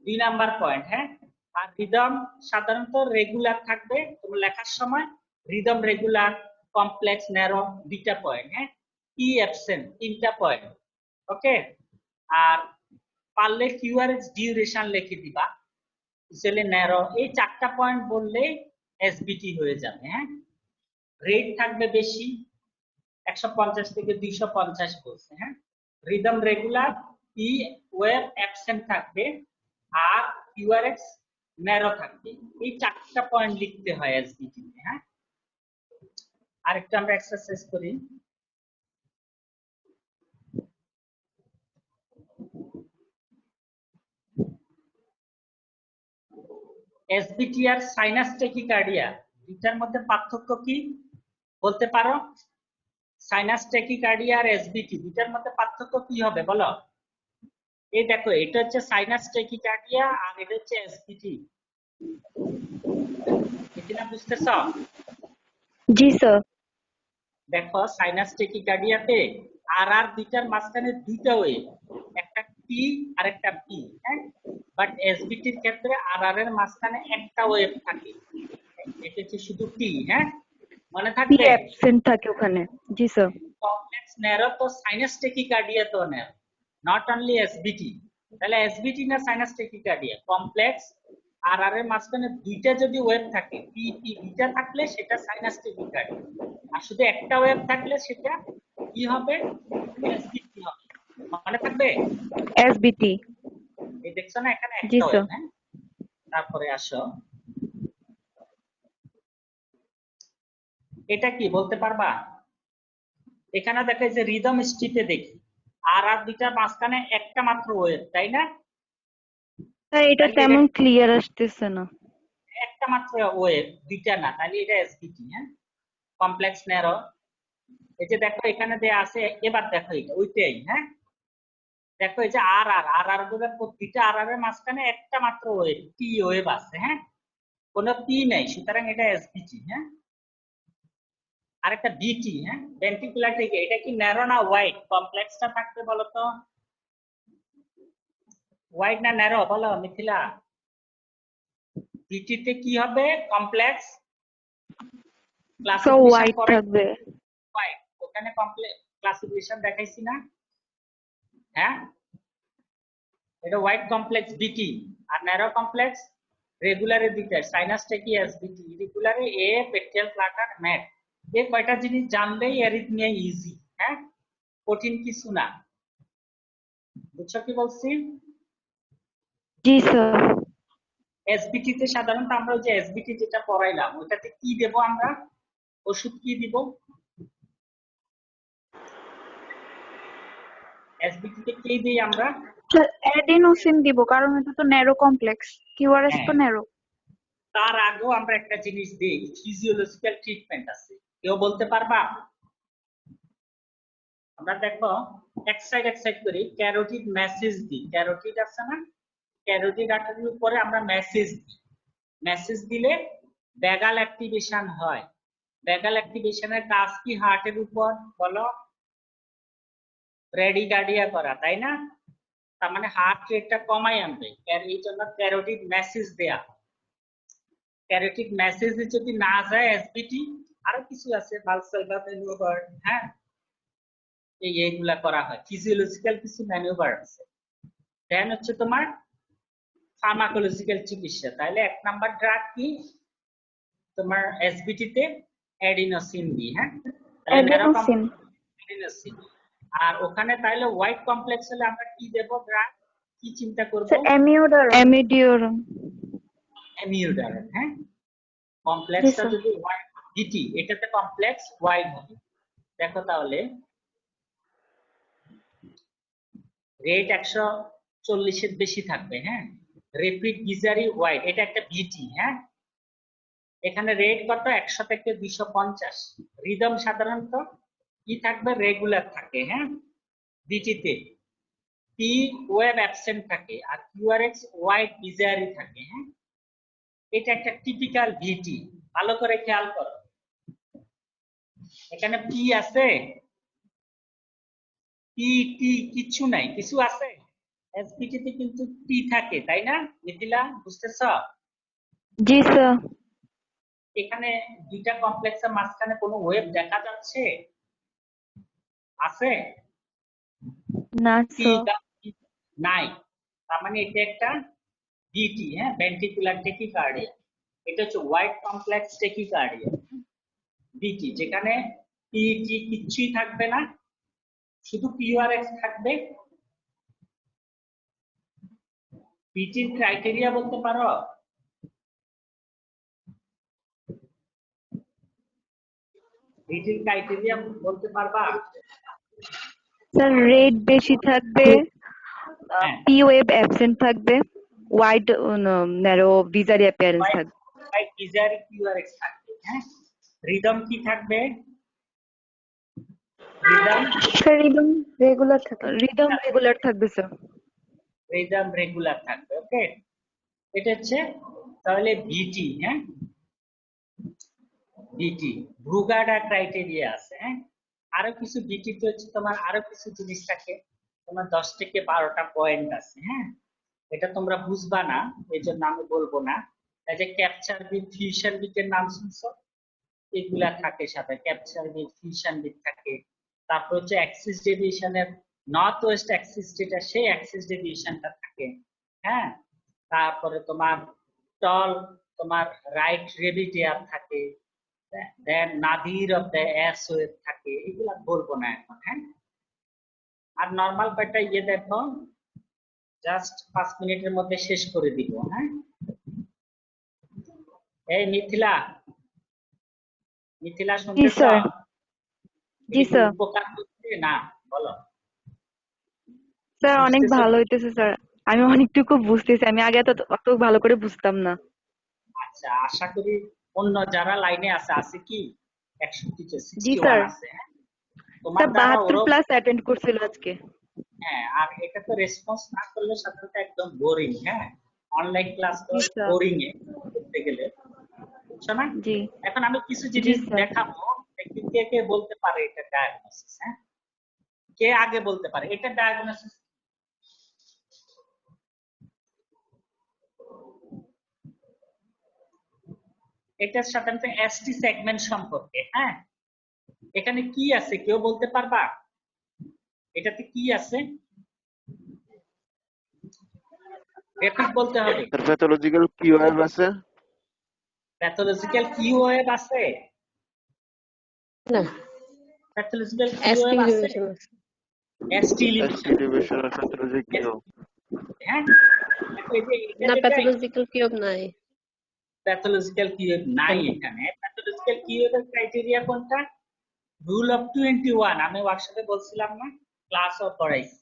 2 নাম্বার পয়েন্ট। হ্যাঁ, আর রিদম সাধারণত রেগুলার থাকবে, তুমি লেখার সময় রিদম রেগুলার, কমপ্লেক্স ন্যারো, দুইটা পয়েন্ট। হ্যাঁ, ই অ্যাবসেন্ট, তিনটা পয়েন্ট। ওকে, আর পারলে কিউআরএক্স ডিউরেশন লিখে দিবা, ইসেলে ন্যারো, এই চারটা পয়েন্ট বললে এসবিটি হয়ে যাবে। হ্যাঁ, রেট থাকবে বেশি, 150 থেকে 250 বলছে। হ্যাঁ, রিদম রেগুলার, ই ওয়েভ অ্যাবসেন্ট থাকবে, আর কিউআরএক্স ন্যারো থাকবে। এই চারটা পয়েন্ট লিখতে হয় এসবিটি। হ্যাঁ, আরেকটা আমরা এক্সারসাইজ করি। এসবিটি আর সাইনাস টেকিকার্ডিয়া দুইটার মধ্যে পার্থক্য কি বলতে পারো? সাইনাস টেকিকার্ডিয়া আর এসবিটি দুইটার মধ্যে পার্থক্য কি হবে বলো? এই দেখো, এটা হচ্ছে সাইনাস টেকিকার্ডিয়া আর এটা হচ্ছে এসবিটি। এটা বুঝতেছ? জি স্যার। দেখো সাইনাস টেকিকার্ডিয়াতে আর আর দুইটার মাঝখানে দুইটা ওয়েভ, একটা টি আর একটা পি, হ্যাঁ, বাট এসবিটির ক্ষেত্রে আর আর এর মাঝখানে একটা ওয়েভ থাকে, এটা হচ্ছে শুধু টি, হ্যাঁ, মনে পি থাকবে। অ্যাবসেন্ট থাকে ওখানে। জি স্যার। কমপ্লেক্স ন্যারো তো সাইনাস টেকিকার্ডিয়া তো ন্যারো, নট অনলি এসবিটি। তাহলে এসবিটি না সাইনাস টেকিকার্ডিয়া কমপ্লেক্স আর আর এর মাঝখানে দুইটা যদি ওয়েভ থাকে, পি পি দুইটা থাকলে সেটা সাইনাস টেকিকার্ডিয়া, আর শুধু একটা ওয়েভ থাকলে সেটা কি হবে, এসবিটি হবে, মনে থাকবে। এসবিটি। এই দেখছো না এখানে জি একটা স্যার। ওয়েভ, হ্যাঁ। তারপরে আসো, এটা কি বলতে পারবা? এখানে দেখো যে রিদম স্ট্রিপে দেখি আর আর দুইটার মাঝখানে একটা মাত্র ওয়েভ, তাই না? স্যার এটা তাহলে তেমন ক্লিয়ার আসতেছে না। একটা মাত্র ওয়েভ, দুইটা না, তাহলে এটা এসবিটি, হ্যাঁ, কমপ্লেক্স ন্যারো। এই যে দেখো এখানে দেয়া আছে, এবার দেখো এটা ওইটাই, হ্যাঁ, দেখো এই যে আর আর আর আর গুলোর প্রতিটা আর আর এর মাঝখানে একটা মাত্র ওয়েভ, টি ওয়েভ আছে, হ্যাঁ, কোনো পি নাই, সুতরাং এটা এসবিটি, হ্যাঁ। আরেকটা বিটি, হ্যাঁ, ভেন্ট্রিকুলার থেকে, এটা কি ন্যারো না ওয়াইড কমপ্লেক্সটা থাকবে বলো তো, ওয়াইড না ন্যারো বলো মিথিলা? বিটিতে কি হবে, কমপ্লেক্স সো ক্লাসিফিকেশন হোয়াইট করে থাকবে। ওয়াইড, ওখানে কমপ্লেক্স ক্লাসিফিকেশন দেখাইছি না, হ্যাঁ, এটা ওয়াইড কমপ্লেক্স বিটি, আর ন্যারো কমপ্লেক্স রেগুলারে দুইটা, সাইনাস টেকি এসবিটি, ইরেগুলারে এ পেট্রিয়াল প্লাকার ম্যাট। এই কয়টা জিনিস জানলেই অ্যারিথমিয়া ইজি, হ্যাঁ, কঠিন কিছু না, বুঝছো কি বলছি? জি স্যার। এসবিটি তে সাধারণত আমরা ওই যে এসবিটি যেটা পড়াইলাম ওইটাতে কি দেব আমরা, ওষুধ কি দিব? এসবিটি তে কি দিই আমরা? স্যার অ্যাডিনোসিন দিব, কারণ এটা তো ন্যারো কমপ্লেক্স, কিউআরএস হ্যাঁ, তো ন্যারো। তার আগেও আমরা একটা জিনিস দিই, ফিজিওলজিক্যাল ট্রিটমেন্ট আছে, কেউ বলতে পারবা? আমরা দেখো এক সাইড করি, ক্যারোটিড মেসেজ দিই, ক্যারোটিড আছে না, ক্যারোটিড আর্টারির উপরে আমরা মেসেজ দিই, মেসেজ দিলে ভ্যাগাল অ্যাক্টিভেশন হয়। ভ্যাগাল অ্যাক্টিভেশনের কাজ কি হার্টের উপর বলো, ব্র্যাডিকার্ডিয়া করা, তাই না? তার মানে হার্ট রেটটা কমাই আনবে, এই জন্য ক্যারোটিড মেসেজ দেয়া। ক্যারোটিড মেসেজ যদি না যায় এসবিটি, আরো কিছু আছে ভালসালভা ম্যানুভার, হ্যাঁ, এইগুলা করা হয়, ফিজিওলজিক্যাল কিছু ম্যানুভার আছে। দেন হচ্ছে তোমার ফার্মাকোলজিক্যাল চিকিৎসা, তাহলে এক নাম্বার ড্রাগ কি তোমার এসবিটি তে অ্যাডিনোসিন দি, হ্যাঁ, তাহলে ন্যারো অ্যাডিনোসিন। অ্যাডিনোসিন। আর ওখানে তাহলে হোয়াইট কমপ্লেক্স হলে আমরা কি দেব ড্রাগ, কি চিন্তা করব? স্যার অ্যামিওডারন। অ্যামিডিওরম। অ্যামিউডারন, হ্যাঁ, জি কমপ্লেক্সটা স্যার। যদি হোয়াইট ডিটি, এটাতে কমপ্লেক্স হোয়াইট হবে। দেখো তাহলে রেট 140 এর বেশি থাকবে, হ্যাঁ, রেপিড গিজারি হোয়াইট, এটা একটা বিটি, হ্যাঁ, এখানে রেট কত 100 থেকে 250। রিদম সাধারণত কি থাকবে, রেগুলার থাকে, হ্যাঁ, বিটিতে পি ওয়েভ অ্যাবসেন্ট থাকে, আর কিউআরএক্স হোয়াইট গিজারি থাকে, হ্যাঁ, এটা একটা টিপিক্যাল ভিটি, ভালো করে খেয়াল করো, এখানে পি আছে, পি টি কিছু নাই, কিছু আছে? এসপিটি তে কিন্তু পি থাকে, তাই না মিথিলা, বুঝতেছ? জি স্যার। এখানে দুইটা কমপ্লেক্সের মাঝখানে কোনো ওয়েভ দেখা যাচ্ছে? আছে? না পি স্যার। নাই, তার মানে এটা একটা ভিটি, হ্যাঁ, ভেন্ট্রিকুলার টেকিকার্ডিয়া, এটা হচ্ছে হোয়াইট কমপ্লেক্স টেকিকার্ডিয়া ভিটি, যেখানে পিটি কিচ্ছুই থাকবে না, শুধু পিওআরএক্স থাকবে। ভিটির ক্রাইটেরিয়া বলতে পারো? ভিটির ক্রাইটেরিয়া বলতে পারবা? স্যার রেড বেশি থাকবে, হ্যাঁ, পি ওয়েভ অ্যাবসেন্ট থাকবে, ওয়াইড ন্যারো ভিজারি অ্যাপিয়ারেন্স থাকবে। হোয়াইট গিজারি কিউআরএক্স থাকবে, হ্যাঁ, রিদম কি থাকবে? রিদম, স্যার রিদম রেগুলার থাকে। রিদম রেগুলার থাকবে স্যার। রিদম রেগুলার থাকবে, ওকে, এটা হচ্ছে তাহলে ভিটি, হ্যাঁ। বিটি ব্রুগাডা ক্রাইটেরিয়া আছে, হ্যাঁ। আরো কিছু বিটিতে হচ্ছে তোমার আরো কিছু জিনিস থাকে, তোমার 10 থেকে 12টা পয়েন্ট আছে, হ্যাঁ। এটা তোমরা বুঝবা না, এই জন্য আমি বলবো না। এই যে ক্যাপচার বিট, ফিউশন বিটের নাম শুনছো, এগুলা থাকে সাথে, ক্যাপচার বিট, ফিউশন বিট থাকে। তারপর হচ্ছে অ্যাক্সিস ডেভিয়েশনের নর্থ ওয়েস্ট অ্যাক্সিস যেটা, সেই অ্যাক্সিস ডেভিয়েশনটা থাকে, হ্যাঁ। তারপরে তোমার টল, তোমার রাইট রেবিটিয়ার থাকে, then nadir of the S wave থাকে, এগুলা বলবো না এখন, হ্যাঁ। আর নর্মাল কয়টা ইয়ে দেখো, জাস্ট 5 মিনিটের মধ্যে শেষ করে দিব, হ্যাঁ। এই মিথিলা, মিথিলা জি শুনতেছ? স্যার। জি একটু স্যার। উপকার হচ্ছে না? বলো। স্যার অনেক বুঝতেছো? ভালো হইতেছে স্যার। আমি অনেকটুকু বুঝতেছি, আমি আগে অত ভালো করে বুঝতাম না। আচ্ছা, আশা করি অন্য যারা লাইনে আছে, আছে কি 61 জি 61 স্যার। আছে, হ্যাঁ। তোমার স্যার দ্বারা 72 ওরও, প্লাস অ্যাটেন্ড করছিল আজকে। হ্যাঁ। আর এটা তো রেসপন্স না করলে সাধারণত একদম বোরিং, হ্যাঁ। অনলাইন ক্লাস তো জি স্যার। বোরিং এ করতে গেলে, বুঝছো না? জি। এখন আমি কিছু জি জিনিস স্যার। দেখাবো, দেখি কে কে বলতে পারে এটা ডায়াগনোসিস, হ্যাঁ। কে আগে বলতে পারে এটা ডায়াগনোসিস? এটা সাধারণত এসটি সেগমেন্ট সম্পর্কে, হ্যাঁ। এখানে কি আছে কেউ বলতে পারবা? এটাতে কি আছে? রেপিড বলতে হবে। তার প্যাথোলজিক্যাল কি ওয়েভ আছে? প্যাথোলজিক্যাল কি ওয়েভ আছে? না, প্যাথোলজিক্যাল কি এসটি ওয়েভ আছে? ডিভিশন আছে। এসটি এসটি ডিভিশন আর প্যাথোলজি কি ওয়েভ? হ্যাঁ। দেখো এই যে এটা না, যেটা প্যাথোলজিক্যাল কিউব নাই। প্যাথোলজিক্যাল কি ওয়েভ নাই এখানে। প্যাথোলজিক্যাল কি ওয়েভের ক্রাইটেরিয়া কোনটা? রুল অফ 21, আমি ওয়ার্কশপে বলছিলাম না, ক্লাসও পড়াইছি।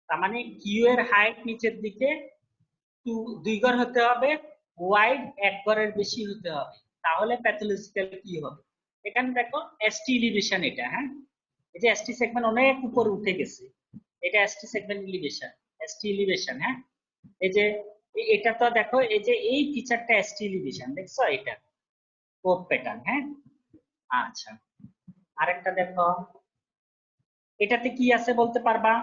তার মানে কিউ এর হাইট নিচের দিকে 2 গড় হতে হবে, ওয়াইড 1 গড়ের বেশি হতে হবে, তাহলে প্যাথোলজিক্যাল কি হবে। এখানে দেখো এসটি এলিভেশন এটা, হ্যাঁ। এই যে এসটি সেগমেন্ট অনেক উপরে উঠে গেছে, এটা ST segment elevation, ST elevation, হ্যাঁ। এই যে এটা তো দেখো, এই যে এই ফিচারটা এসটি এলিভেশন, দেখছো এটা কোপ প্যাটার্ন, হ্যাঁ। আচ্ছা, আরেকটা দেখো, এটাতে কি আছে বলতে পারবা?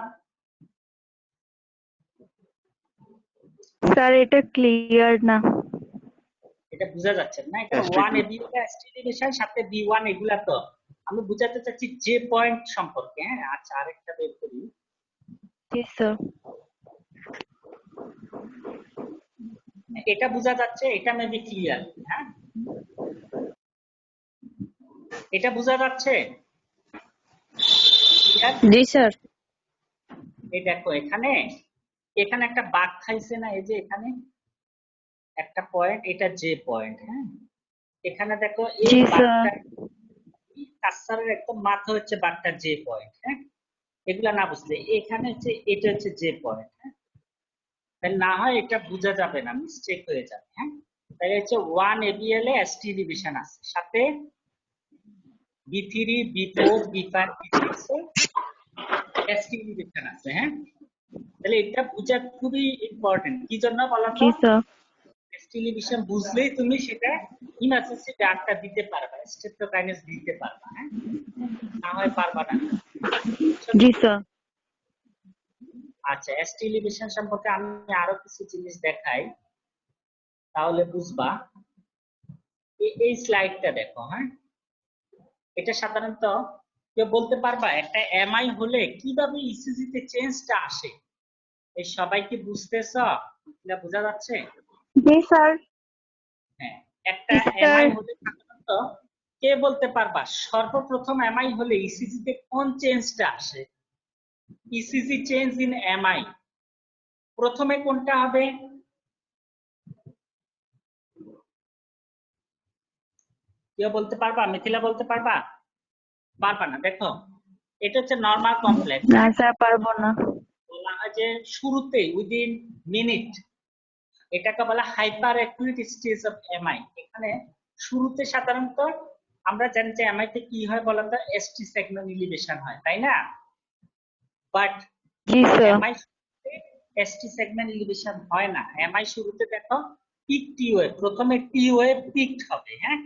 স্যার এটা ক্লিয়ার না। এটা বোঝা যাচ্ছে না, এটা এসটি 1 এবি এসটি এলিভেশন সাথে বি1, এগুলা তো আমি বুঝাতে চাচ্ছি যে পয়েন্ট সম্পর্কে, হ্যাঁ। আচ্ছা, আরেকটা বের করি। জি স্যার। এটা বোঝা যাচ্ছে, এটা মেবি ক্লিয়ার, হ্যাঁ। এটা বোঝা যাচ্ছে ক্লিয়ার? জি স্যার। এই দেখো এখানে, এখানে একটা বাঁক খাইছে না, এই যে এখানে একটা পয়েন্ট, এটা যে পয়েন্ট, হ্যাঁ। এখানে দেখো এই জি স্যার। বাঁকটা, কার্সারের একদম মাথা হচ্ছে বাঁকটার যে পয়েন্ট, হ্যাঁ। এগুলা না বুঝলে এখানে হচ্ছে, এটা হচ্ছে যে পয়েন্ট, হ্যাঁ। তাহলে না হয় এটা বোঝা যাবে না, মিস্টেক হয়ে যাবে, হ্যাঁ। তাহলে হচ্ছে 1 এবিএল এ এসটি ডিভিশন আছে, সাথে বি3, বি4, বি5, বি6 এসটি ডিভিশন আছে, হ্যাঁ। তাহলে এটা বোঝা খুবই ইম্পর্টেন্ট। কি জন্য বলতো? জি স্যার। এসটি ডিভিশন বুঝলেই তুমি সেটা ইমার্জেন্সি ডাক্তার দিতে পারবা, স্টেপ্টোকাইনেস দিতে পারবা, হ্যাঁ। না হয় পারবা না। জি স্যার। আচ্ছা, এসটি এলিভেশন সম্পর্কে আমি আরো কিছু জিনিস দেখাই, তাহলে বুঝবা। এই স্লাইডটা দেখো, হ্যাঁ। এটা সাধারণত কেউ বলতে পারবা একটা এমআই হলে কিভাবে ইসিজি তে চেঞ্জটা আসে? এই সবাই কি বুঝতেছ? এটা বোঝা যাচ্ছে? জি স্যার। হ্যাঁ, একটা জি স্যার। এমআই হলে সাধারণত কে বলতে পারবা সর্বপ্রথম এমআই হলে ইসিজি তে কোন চেঞ্জটা আসে? ইসিজি চেঞ্জ ইন এমআই প্রথমে কোনটা হবে? কেউ বলতে পারবা? মিথিলা বলতে পারবা? পারবা না। দেখো এটা হচ্ছে নরমাল কমপ্লেক্স, না স্যার, পারবো না। বলা হয় যে শুরুতে উইদিন মিনিট, এটাকে বলা hyper acute stage of MI. এখানে শুরুতে সাধারণত আমরা জানি যে এমআই তে কি হয় বলতো, এসটি সেগমেন্ট এলিভেশন হয়, তাই না? But G sir. এমআই শুরুতে এসটি সেগমেন্ট এলিভেশন হয় না। এমআই শুরুতে দেখো পিক টি ওয়েভ, প্রথমে টি ওয়েভ পিকড হবে, হ্যাঁ।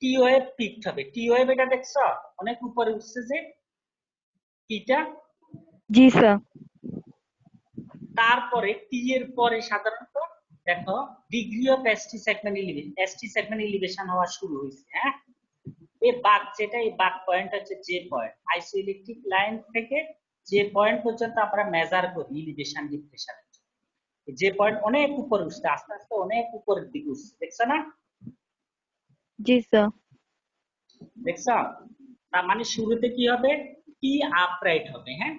টি ওয়েভ পিকড হবে। টি ওয়েভ এটা দেখছো অনেক উপরে উঠছে যে টিটা, জি স্যার। তারপরে টি এর পরে সাধারণত দেখো degree of ST segment elevation হওয়া শুরু হয়েছে। হ্যাঁ, এই বাঁক যেটা, এই বাঁক পয়েন্ট হচ্ছে যে পয়েন্ট আইসোইলেকট্রিক লাইন থেকে যে পয়েন্ট পর্যন্ত আমরা মেজার করি এলিভেশন ডিপ্রেশন, যে পয়েন্ট অনেক উপরে উঠছে, আস্তে আস্তে অনেক উপরের দিকে উঠছে, দেখছো না? জি স্যার। দেখছো? তার মানে শুরুতে কি হবে, টি আপরাইট হবে। হ্যাঁ,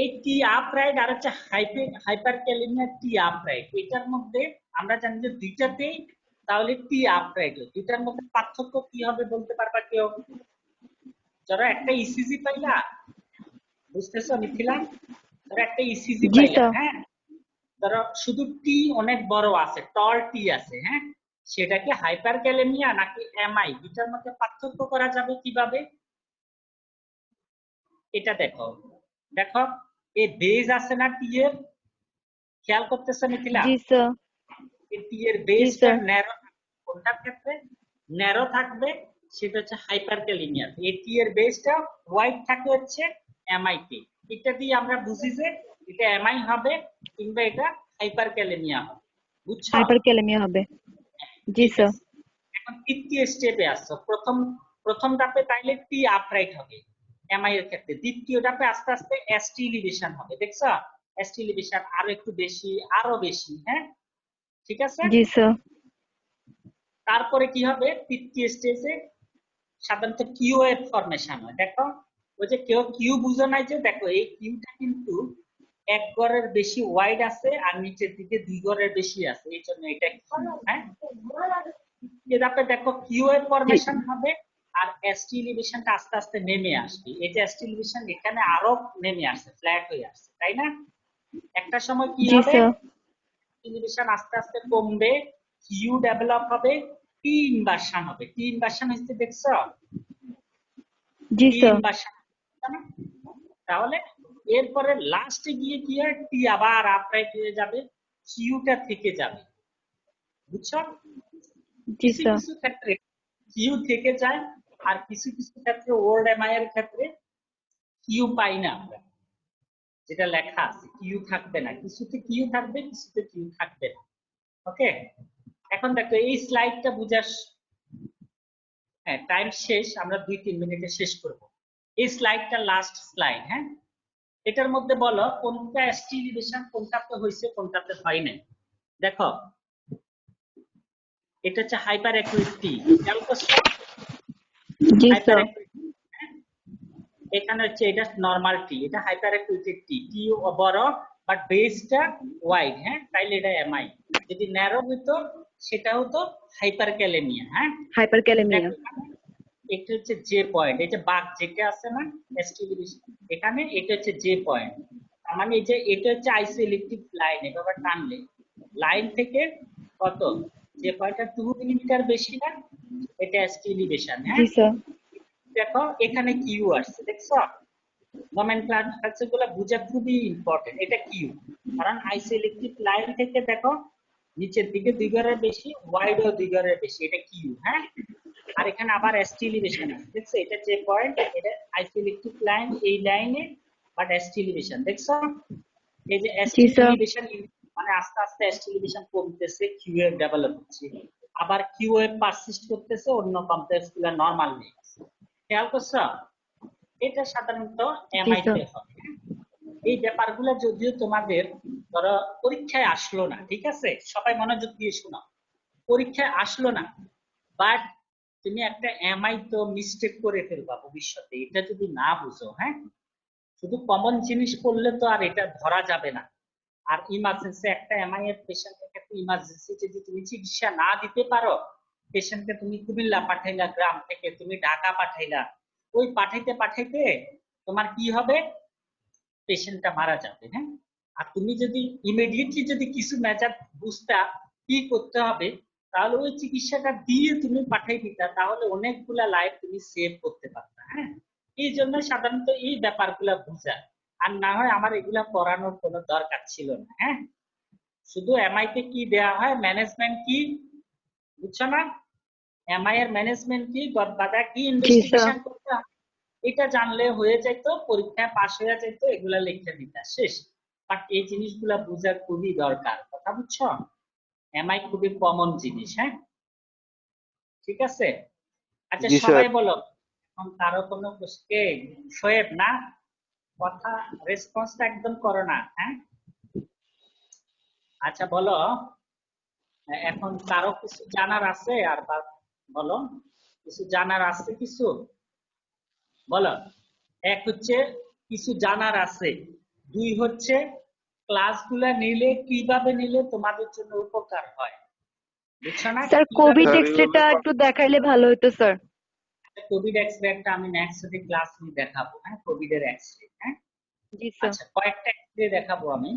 এই টি আপরাইট আর হচ্ছে হাইপারক্যালেমিয়া টি আপরাইট, এটার মধ্যে আমরা জানি যে দুইটাতেই তাহলে টি আপরাইট, দুইটার মধ্যে পার্থক্য কি হবে বলতে পারবা কেউ? যারা একটা ইসিজি পাইলা, বুঝতেছো মিথিলা? যারা একটা ইসিজি জি পাইলা, স্যার। হ্যাঁ, ধরো শুধু টি অনেক বড় আছে, টল টি আছে, হ্যাঁ, সেটা কি হাইপারক্যালেমিয়া নাকি এমআই, দুটার মধ্যে পার্থক্য করা যাবে কিভাবে? এটা দেখো, দেখো এই বেজ আছে না টি এর, খেয়াল করতেছো মিথিলা? জি স্যার। এই টি এর জি বেজটা স্যার। ন্যারো, কোনটার ক্ষেত্রে ন্যারো থাকবে সেটা হচ্ছে হাইপারক্যালেমিয়া। এই টি এর বেজটা ওয়াইড থাকে হচ্ছে এমআই তে। এটা দিয়ে আমরা বুঝি যে এটা এমআই হবে কিংবা এটা হাইপারক্যালেমিয়া হবে, বুঝছো? হাইপারক্যালেমিয়া হবে। জি ঠিক স্যার। আছে, এখন তৃতীয় স্টেপে আসছো। প্রথম ধাপে তাইলে টি আপরাইট হবে এমআই এর ক্ষেত্রে, দ্বিতীয় ধাপে আস্তে আস্তে এসটি এলিভেশন হবে, দেখছো? এসটি এলিভেশন আরো একটু বেশি, আরো বেশি। হ্যাঁ, ঠিক আছে। জি স্যার। তারপরে কি হবে, তৃতীয় স্টেজে সাধারণত কিউ এর ফরমেশন হয়। দেখো ওই যে কেউ কিউ বুঝো নাই যে, দেখো এই কিউটা কিন্তু এক গড়ের বেশি ওয়াইড আছে আর নিচের দিকে 2 গড়ের বেশি আছে, এই জন্য এটা কিউ। হ্যাঁ, এটাতে দেখো কিউ এর ফরমেশন হবে আর এসটি এলিভেশনটা আস্তে আস্তে নেমে আসবে। এই যে এসটি এলিভেশন এখানে আরো নেমে আসছে, ফ্ল্যাট হয়ে আসছে, তাই না? একটা সময় কি জি হবে, স্যার। এলিভেশন আস্তে আস্তে কমবে, কিউ ডেভেলপ হবে, টি ইনভার্সন হবে। টি ইনভার্সন হচ্ছে দেখছো, জি টি স্যার। ইনভার্সন। তাহলে এরপরে লাস্টে গিয়ে কি হয়, টি আবার আপরাইট হয়ে যাবে, কিউটা থেকে যাবে, বুঝছো? জি কিছু স্যার। কিছু ক্ষেত্রে কিউ থেকে যায় আর কিছু কিছু ক্ষেত্রে ওল্ড এমআই এর ক্ষেত্রে কিউ পাই না আমরা, যেটা লেখা আছে কিউ থাকবে না, কিছুতে কিউ থাকবে কিছুতে কিউ থাকবে না। ওকে, এখন দেখো এই স্লাইডটা বুঝার, হ্যাঁ টাইম শেষ, আমরা 2-3 মিনিটে শেষ করব। এই স্লাইডটা লাস্ট স্লাইড। হ্যাঁ, এটার মধ্যে বলো কোনটা এসটি এলিভেশন, কোনটাতে হয়েছে কোনটাতে হয় নাই। দেখো এটা হচ্ছে হাইপার অ্যাকুইটি, খেয়াল করছো? জি হাইপার স্যার। এখানে হচ্ছে এটা নরমাল টি, এটা হাইপার অ্যাকুইটেড টি, টি বড় বাট বেসটা ওয়াইড। হ্যাঁ, তাইলে এটা এমআই। যদি ন্যারো হতো সেটা হতো হাইপারক্যালেমিয়া। হ্যাঁ, হাইপারক্যালেমিয়া। দেখো এটা হচ্ছে যে পয়েন্ট, এই যে বাঁক যেটা আছে না এসটি এখানে, এটা হচ্ছে যে পয়েন্ট। তার মানে এই যে এটা হচ্ছে আইসোইলেকট্রিক লাইন, এভাবে টানলে লাইন থেকে কত, যে পয়েন্টটা 2 মিলিমিটার বেশি না, এটা এসটি এলিভেশন। জি হ্যাঁ, স্যার। দেখো এখানে কিউ আসছে, দেখছো? নোমেনক্লাচার গুলো বোঝা খুবই ইম্পর্টেন্ট। এটা কিউ, কারণ আইসোইলেকট্রিক লাইন থেকে দেখো নিচের দিকে 2 গড়ের বেশি, ওয়াইড ও 2 গড়ের বেশি, এটা কিউ। হ্যাঁ, আর এখানে আবার এসটি এলিভেশন আছে, দেখছো? এটা যে পয়েন্ট, এটা আইসোইলেকট্রিক লাইন, এই লাইনে বাট এসটি এলিভেশন, দেখছো? এই যে জি এসটি স্যার। এলিভেশন মানে আস্তে আস্তে এসটি এলিভেশন কমতেছে, কিউ এর ডেভেলপ হচ্ছে, আবার কিউ এর পারসিস্ট করতেছে, অন্য কমপ্লেক্স গুলো নরমাল নেই। খেয়াল করছো? এটা সাধারণত জি এমআই স্যার। তে হবে। এই ব্যাপারগুলো যদিও তোমাদের ধরো পরীক্ষায় আসলো না, ঠিক আছে, সবাই মনোযোগ দিয়ে শোনো, পরীক্ষায় আসলো না, বাট তুমি একটা এমআই তো মিস্টেক করে ফেলবা ভবিষ্যতে, এটা যদি না বুঝো। হ্যাঁ, শুধু কমন জিনিস করলে তো আর এটা ধরা যাবে না। আর ইমার্জেন্সি একটা এমআই এর পেশেন্টের ক্ষেত্রে ইমার্জেন্সি যদি তুমি চিকিৎসা না দিতে পারো, পেশেন্টকে তুমি কুমিল্লা পাঠাইলা, গ্রাম থেকে তুমি ঢাকা পাঠাইলা, ওই পাঠাইতে পাঠাইতে তোমার কি হবে, পেশেন্টটা মারা যাবে। হ্যাঁ, আর তুমি যদি ইমিডিয়েটলি যদি কিছু মেজার বুঝতা কি করতে হবে, তাহলে ওই চিকিৎসাটা দিয়ে তুমি পাঠাই দিতা, তাহলে অনেকগুলা লাইফ তুমি সেভ করতে পারতা। হ্যাঁ, এই জন্য সাধারণত এই ব্যাপারগুলা বুঝা, আর না হয় আমার এগুলা পড়ানোর কোনো দরকার ছিল না। হ্যাঁ, শুধু এমআই তে কি দেয়া হয়, ম্যানেজমেন্ট কি, বুঝছো না? এমআই এর ম্যানেজমেন্ট কি, গদবাদা কি, জি স্যার। ইনভেস্টিগেশন করতাম, এটা জানলে হয়ে যাইতো, পরীক্ষায় পাশ হয়ে যাইতো, এগুলা লিখে দিতা শেষ। বাট এই জিনিসগুলা বোঝা খুবই দরকার, কথা বুঝছো? এমআই খুবই কমন জিনিস, হ্যাঁ ঠিক আছে। আচ্ছা জি সবাই স্যার। বলো, এখন কারো কোনো কে শোয়েব না, কথা রেসপন্সটা একদম করো না, হ্যাঁ। আচ্ছা বলো, এখন কারো কিছু জানার আছে আর বলো, কিছু জানার আছে কিছু বলো। এক হচ্ছে কিছু জানার আছে, দুই হচ্ছে ক্লাসগুলা নিলে কিভাবে নিলে তোমাদের জন্য উপকার হয়, বুঝছো না? স্যার কিভাবে কোভিড স্যার এক্সরেটা এভাবে একটু দেখাইলে ভালো হতো স্যার। কোভিড এক্সরে একটা আমি নেক্সট ক্লাস নিয়ে দেখাবো, হ্যাঁ কোভিড এর এক্সরে, হ্যাঁ। জি স্যার। আচ্ছা কয়েকটা এক্সরে দেখাবো আমি।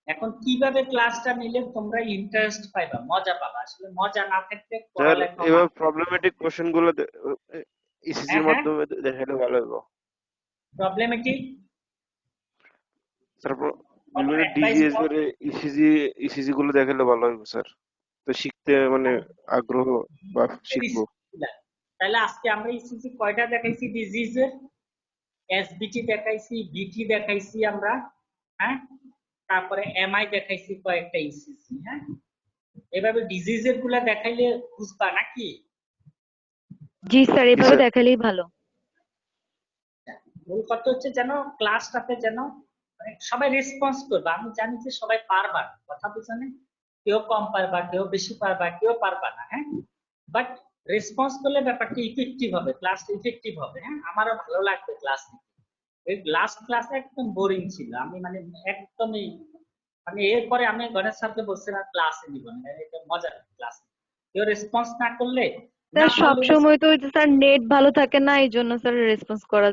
এখন কিভাবে ক্লাসটা নিলে তোমরা ইন্টারেস্ট পাইবা, মজা পাবা, আসলে মজা না থাকলে স্যার পড়ালেখা এভাবে প্রবলেমেটিক কোশ্চেন গুলো হ্যাঁ ইসিজির হ্যাঁ মাধ্যমে দেখালে ভালো হইব। প্রবলেমেটিক স্যার বলো, বিভিন্ন অ্যাডভাইস ডিজিএস দাও। এর ইসিজি গুলো দেখালে ভালো হইব স্যার, তো শিখতে মানে আগ্রহ বা শিখবো। তাহলে আজকে আমরা ইসিজি কয়টা দেখাইছি ডিজিজের, এসবিটি দেখাইছি, বিটি দেখাইছি আমরা, হ্যাঁ তারপরে এমআই দেখাইছি কয়েকটা ইসিজি, হ্যাঁ। এভাবে ডিজিজের গুলা দেখাইলে বুঝবা নাকি? জি স্যার, জি এভাবে স্যার। দেখালেই ভালো। মূল কথা হচ্ছে যেন ক্লাসটাতে যেন মানে সবাই রেসপন্স করবে, আমি জানি যে সবাই পারবা না, কথা বুঝানে, কেউ কম পারবা, কেউ বেশি পারবা, কেউ পারবা না, হ্যাঁ। বাট রেসপন্স করলে ব্যাপারটা ইফেক্টিভ হবে, ক্লাস ইফেক্টিভ হবে, হ্যাঁ। আমারও ভালো লাগবে ক্লাস নিতে। এই লাস্ট ক্লাসে একদম বোরিং ছিল, আমি মানে একদমই মানে এরপরে আমি গণেশ স্যারকে বলছিলাম ক্লাসে নিব না, এটা মজা ক্লাস, কেউ রেসপন্স না করলে না স্যার সব পারলে সময় তো ওই যে স্যার নেট ভালো থাকে না, এই জন্য স্যার রেসপন্স করা।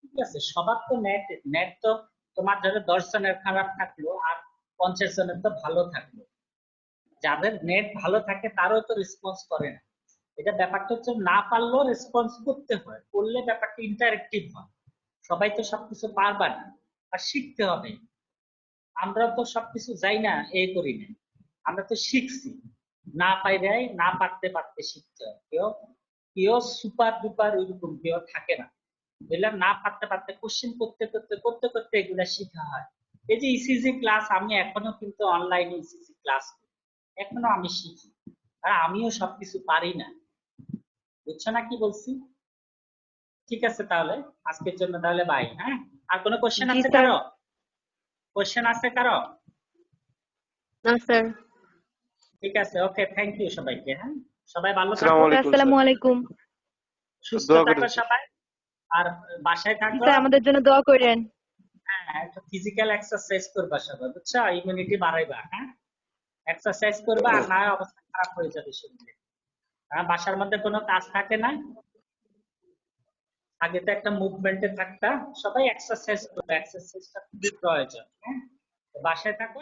ঠিক আছে, সবার তো নেট, নেট তো তোমার ধরো 10 জনের খারাপ থাকলো আর 50 জনের তো ভালো থাকলো, যাদের নেট ভালো থাকে তারও তো রেসপন্স করে না। এটা ব্যাপারটা হচ্ছে না পারলেও রেসপন্স করতে হয়, করলে ব্যাপারটা ইন্টারেক্টিভ হয়। সবাই তো সবকিছু পারবা না, আর শিখতে হবে। আমরা তো সবকিছু যাই না এ করি না, আমরা তো শিখছি, না পাইরাই না পারতে পারতে শিখতে হয়। কেউ কেউ সুপার ডুপার ওইরকম কেউ থাকে না, বুঝলাম, না পারতে পারতে কোশ্চেন করতে করতে করতে করতে এগুলা শেখা হয়। এই যে ইসিজি ক্লাস, আমি এখনো কিন্তু অনলাইনে ইসিজি ক্লাস করি, এখনো আমি শিখি, আর আমিও সবকিছু পারি না, বুঝছো না কি বলছি? ঠিক আছে তাহলে আজকের জন্য তাহলে বাই, হ্যাঁ। আর কোনো কোশ্চেন জি আছে স্যার। কারো? কোশ্চেন আছে কারো? না স্যার। ঠিক আছে, ওকে, থ্যাংক ইউ সবাইকে, হ্যাঁ। সবাই ভালো আসসালামু থাকো, আলাইকুম আসসালামু স্যার। আলাইকুম। সুস্থ দোয়া থাকো করেন স্যার। সবাই, আর বাসায় জি থাকো। স্যার, আমাদের জন্য দোয়া করেন। হ্যাঁ একটু ফিজিক্যাল এক্সারসাইজ করবা সবাই, বুঝছো, ইমিউনিটি বাড়াইবা, হ্যাঁ। এক্সারসাইজ করবা, আর না হয় অবস্থা খারাপ হয়ে যাবে শরীরে। বাসার মধ্যে কোনো কাজ থাকে না, আগে তো একটা মুভমেন্টে থাকতা, সবাই এক্সারসাইজ করবে, এক্সারসাইজটা খুবই প্রয়োজন, হ্যাঁ। তো বাসায় থাকো।